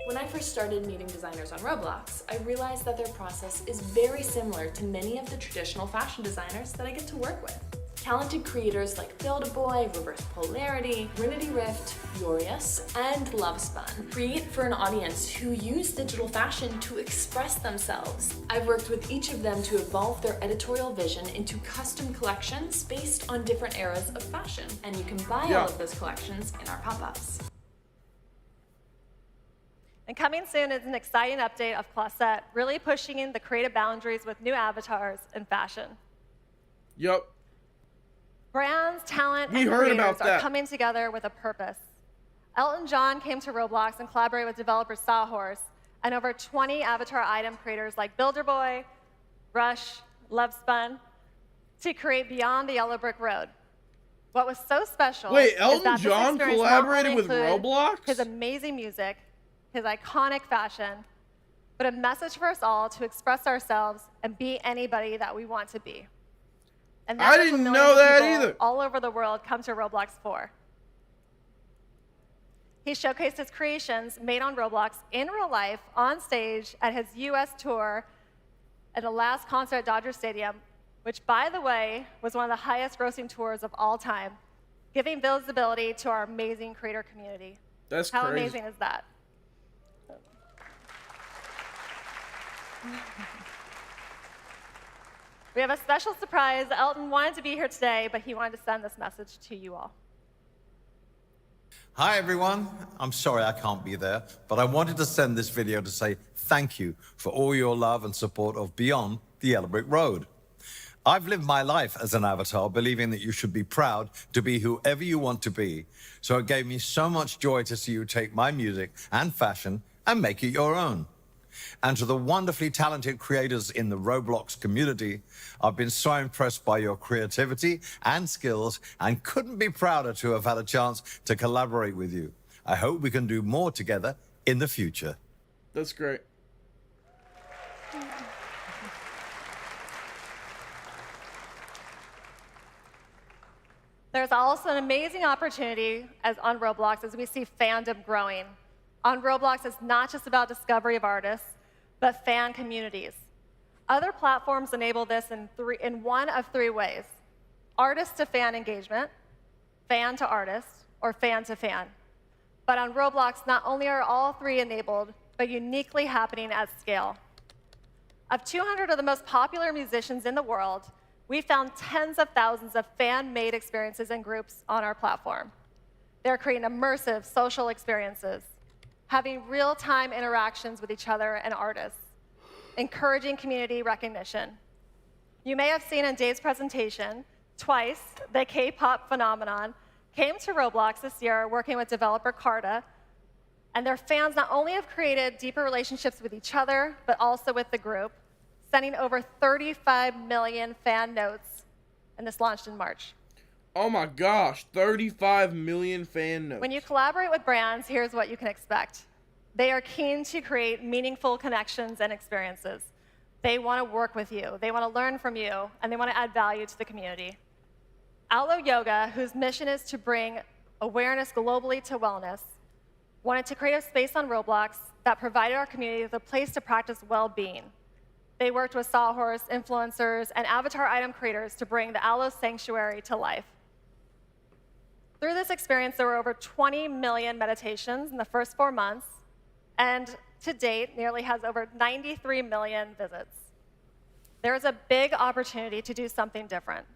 When I first started meeting designers on Roblox, I realized that their process is very similar to many of the traditional fashion designers that I get to work with. Talented creators like Build-A-Boy, Reverse Polarity, Rinity Rift, Furious, and Lovespun create for an audience who use digital fashion to express themselves. I've worked with each of them to evolve their editorial vision into custom collections based on different eras of fashion, and you can buy all of those collections in our pop-ups. And coming soon is an exciting update of Closet, really pushing in the creative boundaries with new avatars in fashion. Yep. Brands, talent, We and heard creators about are that. coming together with a purpose. Elton John came to Roblox and collaborated with developer Sawhorse and over 20 avatar item creators like Builder-Boy, Rush, Lovespun to create Beyond the Yellow Brick Road. What was so special Wait, is Elton that this John experience not collaborated only with included Roblox? his amazing music, his iconic fashion, but a message for us all to express ourselves and be anybody that we want to be. And I that is what didn't millions know of that people either. all over the world come to Roblox for. He showcased his creations made on Roblox in real life on stage at his US tour at the last concert at Dodger Stadium, which, by the way, was one of the highest grossing tours of all time, giving visibility to our amazing creator community. That's How crazy. amazing is that? We have a special surprise. Elton wanted to be here today, but he wanted to send this message to you all. Hi everyone, I'm sorry I can't be there, but I wanted to send this video to say thank you for all your love and support of Beyond the Yellow Brick Road. I've lived my life as an avatar, believing that you should be proud to be whoever you want to be. So it gave me so much joy to see you take my music and fashion and make it your own. And to the wonderfully talented creators in the Roblox community, I've been so impressed by your creativity and skills and couldn't be prouder to have had a chance to collaborate with you. I hope we can do more together in the future. That's great. There's also an amazing opportunity on Roblox as we see fandom growing. On Roblox, it's not just about discovery of artists, but fan communities. Other platforms enable this in one of three ways: artist to fan engagement, fan to artist, or fan to fan. But on Roblox, not only are all three enabled, but uniquely happening at scale. Of 200 of the most popular musicians in the world, we found tens of thousands of fan-made experiences and groups on our platform. They're creating immersive social experiences, having real-time interactions with each other and artists, encouraging community recognition. You may have seen in Dave's presentation, twice, the K-pop phenomenon came to Roblox this year working with developer Carta, and their fans not only have created deeper relationships with each other, but also with the group, sending over 35 million fan notes, and this launched in March. Oh my gosh, 35 million fan notes. When you collaborate with brands, here's what you can expect. They are keen to create meaningful connections and experiences. They want to work with you, they want to learn from you, and they want to add value to the community. Alo Yoga, whose mission is to bring awareness globally to wellness, wanted to create a space on Roblox that provided our community with a place to practice well-being. They worked with Sawhorse, influencers, and avatar item creators to bring the Alo Sanctuary to life. Through this experience, there were over 20 million meditations in the first 4 months, and to date, nearly has over 93 million visits. There is a big opportunity to do something different,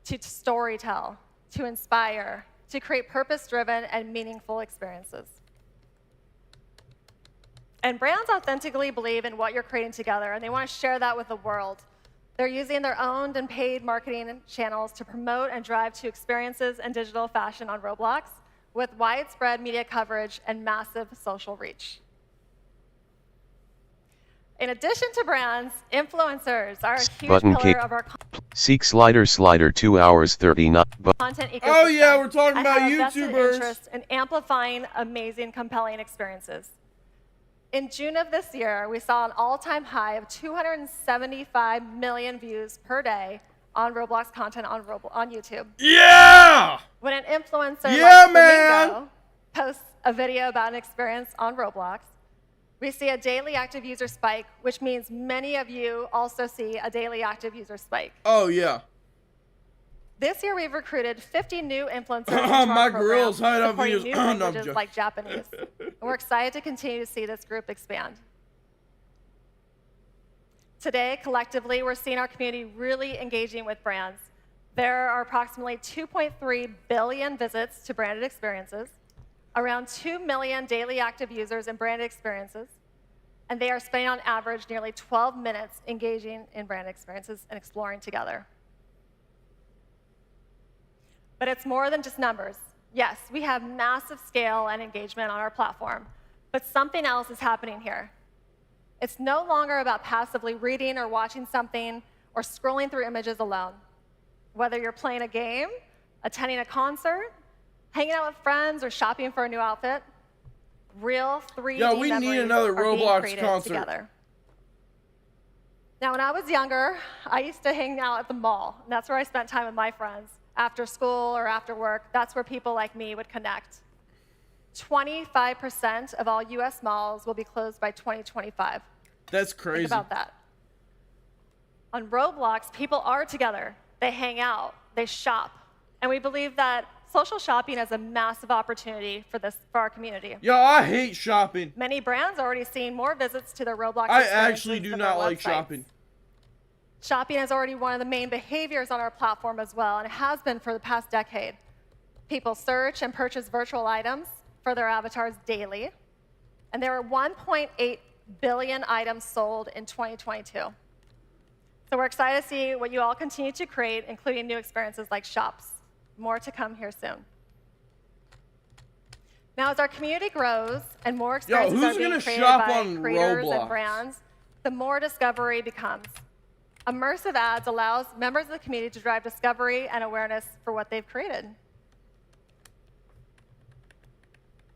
to storytell, to inspire, to create purpose-driven and meaningful experiences. And brands authentically believe in what you're creating together, and they want to share that with the world. They're using their owned and paid marketing channels to promote and drive to experiences and digital fashion on Roblox with widespread media coverage and massive social reach. In addition to brands, influencers are a huge Button pillar K. of our Seek slider 2 hours 39. content ecosystem. Oh yeah, we're talking and about have a vested YouTubers. interest in amplifying amazing, compelling experiences. In June of this year, we saw an all-time high of 275 million views per day on Roblox content on YouTube. Yeah! When an influencer Yeah, like man! Flamingo posts a video about an experience on Roblox, we see a daily active user spike, which means many of you also see a daily active user spike. Oh, yeah. This year, we've recruited 50 new influencers into our My program, girls hide up supporting videos. new No, I'm languages joking. like Japanese. And we're excited to continue to see this group expand. Today, collectively, we're seeing our community really engaging with brands. There are approximately 2.3 billion visits to branded experiences, around 2 million daily active users in branded experiences, and they are spending on average nearly 12 minutes engaging in branded experiences and exploring together. But it's more than just numbers. Yes, we have massive scale and engagement on our platform, but something else is happening here. It's no longer about passively reading or watching something or scrolling through images alone. Whether you're playing a game, attending a concert, hanging out with friends, or shopping for a new outfit, real 3D Yeah, we need memories another are being Roblox created concert. together. Now, when I was younger, I used to hang out at the mall, and that's where I spent time with my friends. After school or after work, that's where people like me would connect. 25% of all US malls will be closed by 2025. That's crazy. Think about that. On Roblox, people are together. They hang out, they shop, and we believe that social shopping is a massive opportunity for our community. Yo, I hate shopping. Many brands are already seeing more visits to their Roblox I experiences actually do than not their like websites. shopping. Shopping is already one of the main behaviors on our platform as well, and it has been for the past decade. People search and purchase virtual items for their avatars daily, and there were 1.8 billion items sold in 2022. So we're excited to see what you all continue to create, including new experiences like shops. More to come here soon. Now, as our community grows and more experiences who's are being gonna created shop by on creators Roblox? and brands, the more discovery becomes. Immersive ads allows members of the community to drive discovery and awareness for what they've created.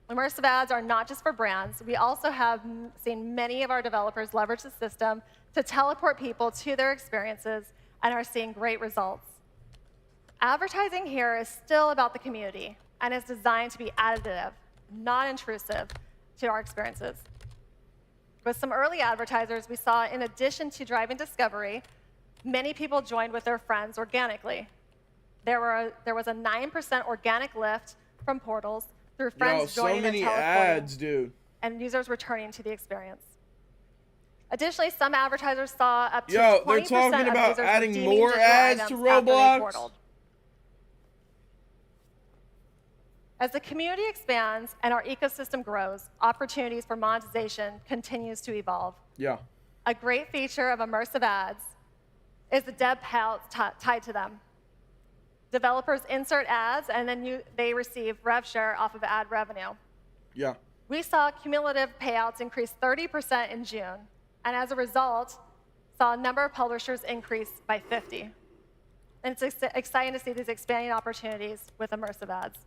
Immersive ads are not just for brands. We also have seen many of our developers leverage the system to teleport people to their experiences and are seeing great results. Advertising here is still about the community and is designed to be additive, not intrusive, to our experiences. With some early advertisers, we saw, in addition to driving discovery, many people joined with their friends organically. There was a 9% organic lift from portals through friends Yo, joining so many and teleporting, ads, dude. and users returning to the experience. Additionally, some advertisers saw up to Yo, 20% they're talking of about users adding redeeming more digital ads items to after they Roblox. portaled. As the community expands and our ecosystem grows, opportunities for monetization continues to evolve. Yeah. A great feature of immersive ads is the dev payouts tied to them. Developers insert ads, and then they receive rev share off of ad revenue. Yeah. We saw cumulative payouts increase 30% in June, and as a result, saw a number of publishers increase by 50. And it's exciting to see these expanding opportunities with immersive ads.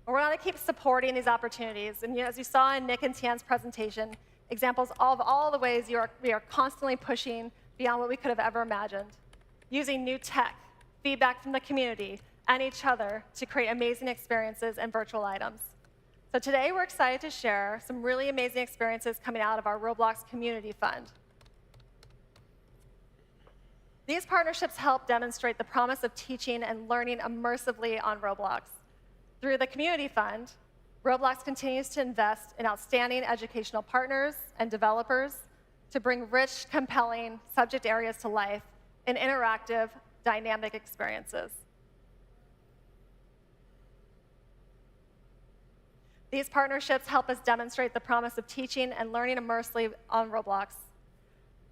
We're going to keep supporting these opportunities, and as you saw in Nick and Tian's presentation, examples of all the ways we are constantly pushing beyond what we could have ever imagined, using new tech, feedback from the community, and each other to create amazing experiences and virtual items. So today, we're excited to share some really amazing experiences coming out of our Roblox Community Fund. These partnerships help demonstrate the promise of teaching and learning immersively on Roblox. Through the Community Fund, Roblox continues to invest in outstanding educational partners and developers to bring rich, compelling subject areas to life in interactive, dynamic experiences. These partnerships help us demonstrate the promise of teaching and learning immersively on Roblox.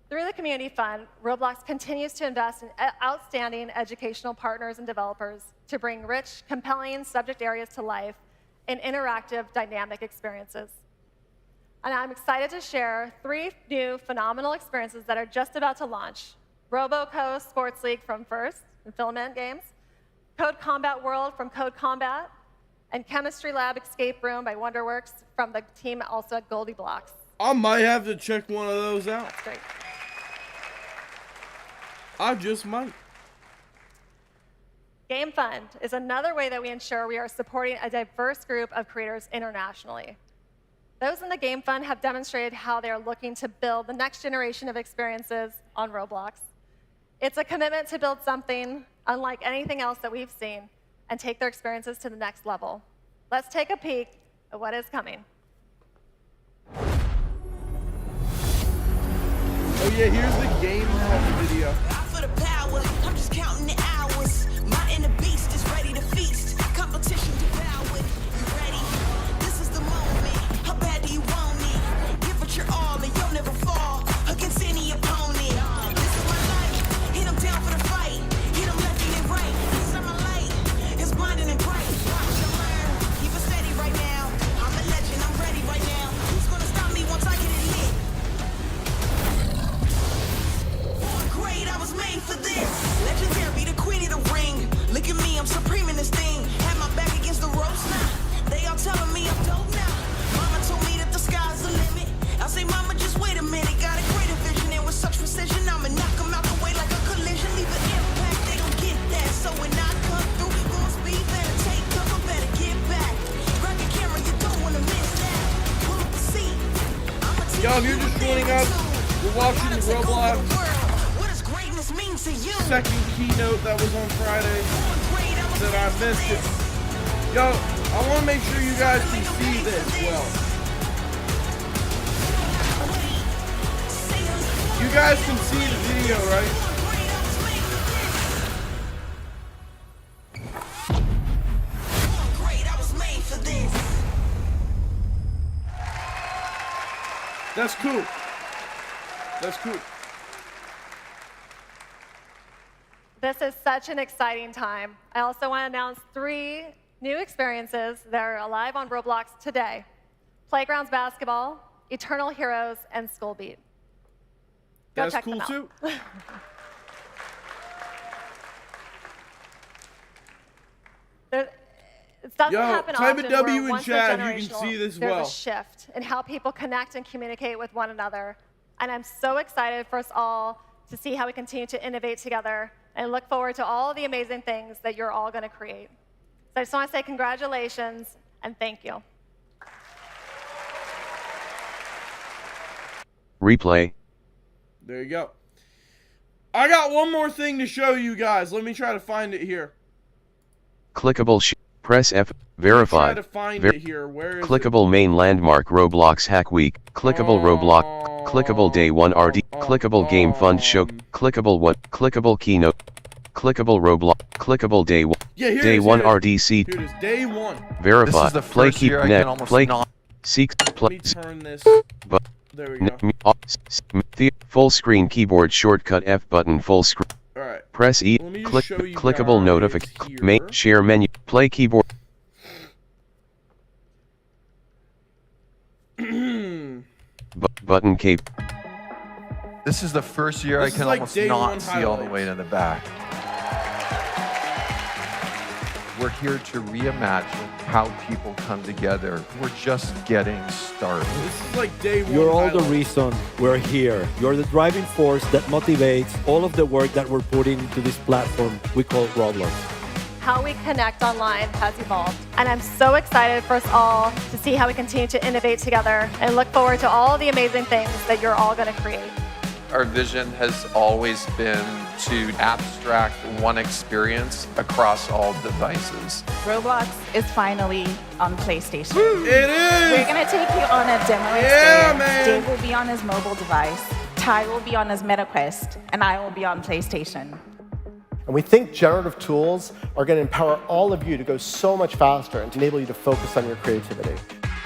Through the Community Fund, Roblox continues to invest in outstanding educational partners and developers to bring rich, compelling subject areas to life in interactive, dynamic experiences. And I'm excited to share 3 new phenomenal experiences that are just about to launch. RoboCo Sports League from First and Filament Games, Code Combat World from Code Combat, and Chemistry Lab Escape Room by Wonderworks from the team also at Goldie Blocks. I might have to check one of those out. That's great. I just might. Game Fund is another way that we ensure we are supporting a diverse group of creators internationally. Those in the Game Fund have demonstrated how they are looking to build the next generation of experiences on Roblox. It's a commitment to build something unlike anything else that we've seen and take their experiences to the next level. Let's take a peek at what is coming. Oh yeah, here's the Game Fund video. For the power, I'm just counting the hours. My inner beast is ready to feast. Competition devoured. You ready? This is the moment. How bad do you want me? Give it your all and you'll never fall against any opponent. This is my life. Hit 'em down for the fight. Hit 'em left and right. This is my light. It's blinding and bright. Watch and learn. Keep it steady right now. I'm a legend. I'm ready right now. Who's gonna stop me once I get it lit? Great, I was made for this. Legendary, the queen of the ring. Look at me, I'm supreme in this thing. Had my back against the ropes now. They all telling me I'm dope now. Mama told me that the sky's the limit. I say, Mama, just wait a minute. Got a greater vision, and with such precision, I'ma knock them out the way like a collision. Leave an impact, they don't get that. So when I come through, full speed, better take cover, better get back. Grab your camera, you don't wanna miss that. Pull up the seat. I'ma teach Yo, if you're just joining us, we're watching the Roblox second keynote that was on Friday that I missed it. Yo, I want to make sure you guys can see this well. You guys can see the video, right? That's cool. That's cool. This is such an exciting time. I also want to announce 3 new experiences that are live on Roblox today. Playgrounds Basketball, Eternal Heroes, and School Beat. Go That's check cool them out. too. It doesn't happen type often a W where in once a chat if you can generational, see this there's well. a shift in how people connect and communicate with one another. And I'm so excited for us all to see how we continue to innovate together and look forward to all the amazing things that you're all going to create. So I just want to say congratulations and thank you. Replay. There you go. I got one more thing to show you guys. Let me try to find it here. Clickable press F. Verified. Try to find it here. Where is clickable it? main landmark Roblox Hack Week. Clickable Roblox. Clickable Day 1 RD. Clickable Game Fund Show. Clickable what? Clickable Keynote. Clickable Roblox. Clickable Day 1. Yeah, here Day it is, 1 here it RDC. Here it is. Day 1. Verify. This is the Play first keep year I net. can almost Play not. seek Let play. me turn this. But There we go. full screen keyboard shortcut F button full screen. All right. Press E. Let me just Click show you clickable guys notification. here. Share menu. Play keyboard. Button cape. This is the first year This I can is like almost day not one see all the highlights. way to the back. We're here to reimagine how people come together. We're just getting started. This is like day 1. You're all the highlights. reason we're here. You're the driving force that motivates all of the work that we're putting into this platform we call Roblox. How we connect online has evolved. And I'm so excited for us all to see how we continue to innovate together and look forward to all the amazing things that you're all going to create. Our vision has always been to abstract one experience across all devices. Roblox is finally on PlayStation. It is! We're going to take you on a demo Yeah, experience. man! Dave will be on his mobile device, Ty will be on his MetaQuest, and I will be on PlayStation. And we think generative tools are going to empower all of you to go so much faster and to enable you to focus on your creativity.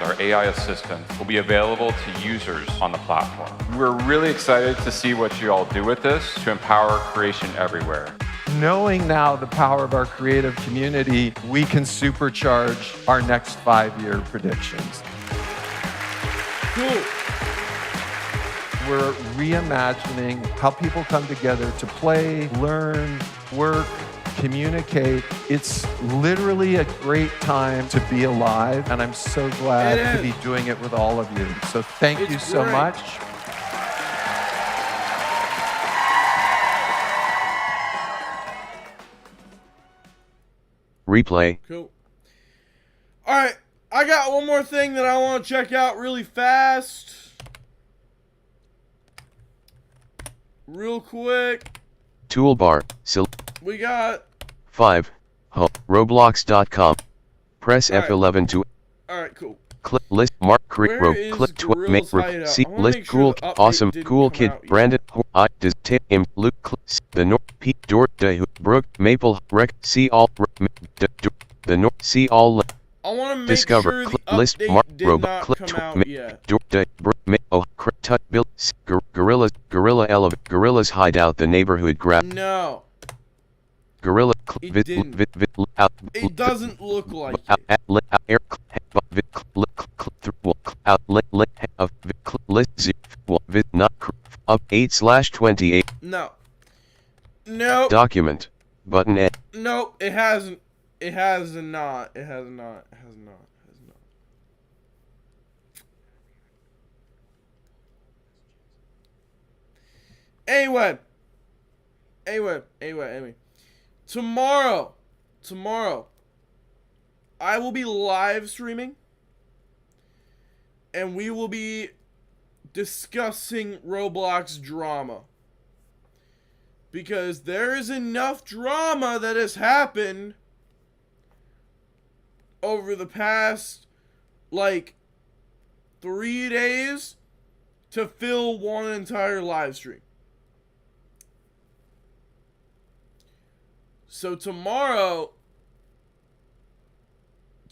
Our AI assistant will be available to users on the platform. We're really excited to see what you all do with this to empower creation everywhere. Knowing now the power of our creative community, we can supercharge our next 5-year predictions. Cool. We're reimagining how people come together to play, learn, work, communicate. It's literally a great time to be alive, and I'm so glad to be doing it with all of you. So thank you so great. much. Replay. Cool. Alright, I got one more thing that I want to check out really fast. Real quick. Toolbar. We got... 5. Home. Roblox.com. Press Alright. F11 to... Alright, cool. Click list mark create Where row is click Gorilla's hideout? see I wanna list make sure cool the update awesome didn't cool come kid out yet. Brandon I does tip im Luke the north Pete door day brook maple rec see all the north see all I want to make discover sure the click list update mark did robot not click come to out yet. door day brook oh tut bill gorillas hideout the neighborhood grab No. gorilla It didn't. It doesn't look like it. Up 8/28. No. Nope. Document. Button A. Nope. It hasn't. It has not. It has not. It has not. It has not. Anyway. Tomorrow, I will be live streaming, and we will be discussing Roblox drama. Because there is enough drama that has happened over the past, like, 3 days to fill one entire live stream. So tomorrow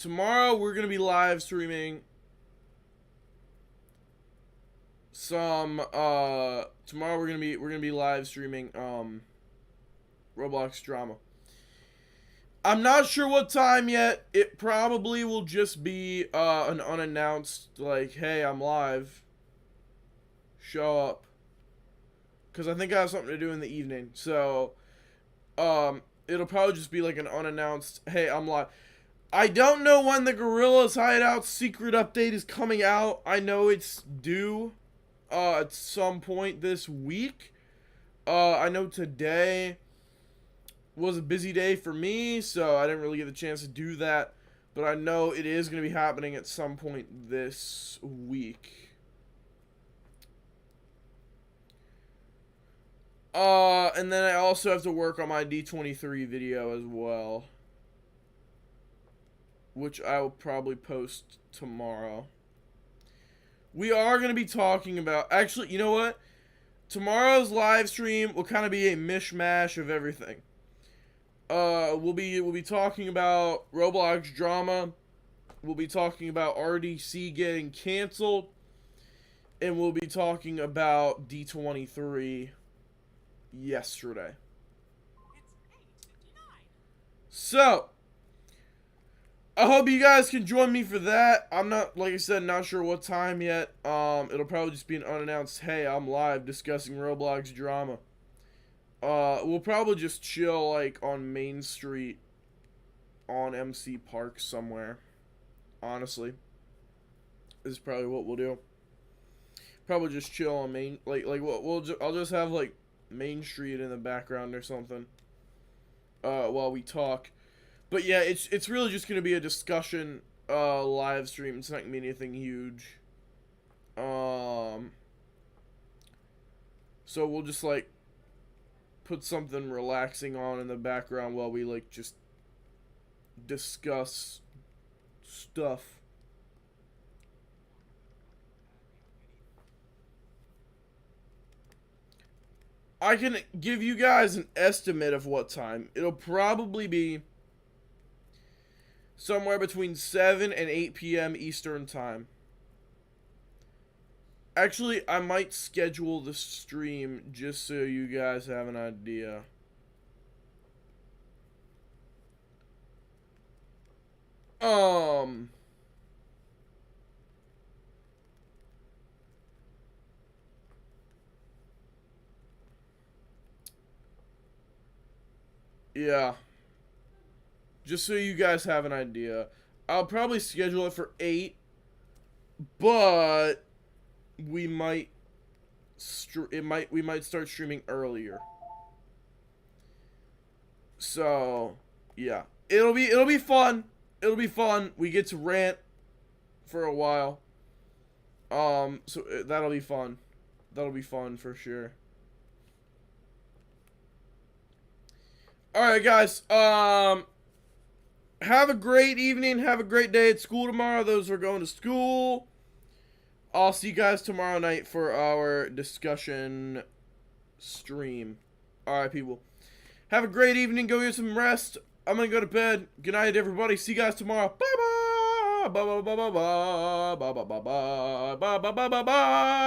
we're going to be live streaming tomorrow we're going to be live streaming Roblox drama. I'm not sure what time yet. It probably will just be an unannounced, like, hey, I'm live. Show up. Because I think I have something to do in the evening. So, it'll probably just be like an unannounced, hey, I'm live. I don't know when the Gorilla's Hideout secret update is coming out. I know it's due at some point this week. I know today was a busy day for me, so I didn't really get the chance to do that. But I know it is going to be happening at some point this week. And then I also have to work on my D23 video as well, which I will probably post tomorrow. We are going to be talking about, actually, you know what? Tomorrow's live stream will kind of be a mishmash of everything. We'll be talking about Roblox drama. We'll be talking about RDC getting canceled, and we'll be talking about D23 yesterday. So, I hope you guys can join me for that. I'm not, like I said, not sure what time yet. It'll probably just be an unannounced, hey, I'm live discussing Roblox drama. We'll probably just chill, like, on Main Street on MC Park somewhere. Honestly. This is probably what we'll do. Probably just chill on Main, I'll just have, like, Main Street in the background or something. While we talk. But yeah, it's really just gonna be a discussion live stream. It's not gonna be anything huge. So we'll just like put something relaxing on in the background while we like just discuss stuff. I can give you guys an estimate of what time. It'll probably be somewhere between 7 and 8 p.m. Eastern Time. Actually, I might schedule the stream just so you guys have an idea. Yeah. Just so you guys have an idea. I'll probably schedule it for 8, but we might start streaming earlier. So, yeah. it'll be fun. It'll be fun. We get to rant for a while. So that'll be fun. That'll be fun for sure. Alright, guys. Have a great evening. Have a great day at school tomorrow. Those who are going to school. I'll see you guys tomorrow night for our discussion stream. Alright, people. Have a great evening. Go get some rest. I'm going to go to bed. Good night, everybody. See you guys tomorrow. Bye-bye. Bye-bye. Bye-bye. Bye-bye. Bye-bye. Bye-bye. Bye-bye. Bye-bye.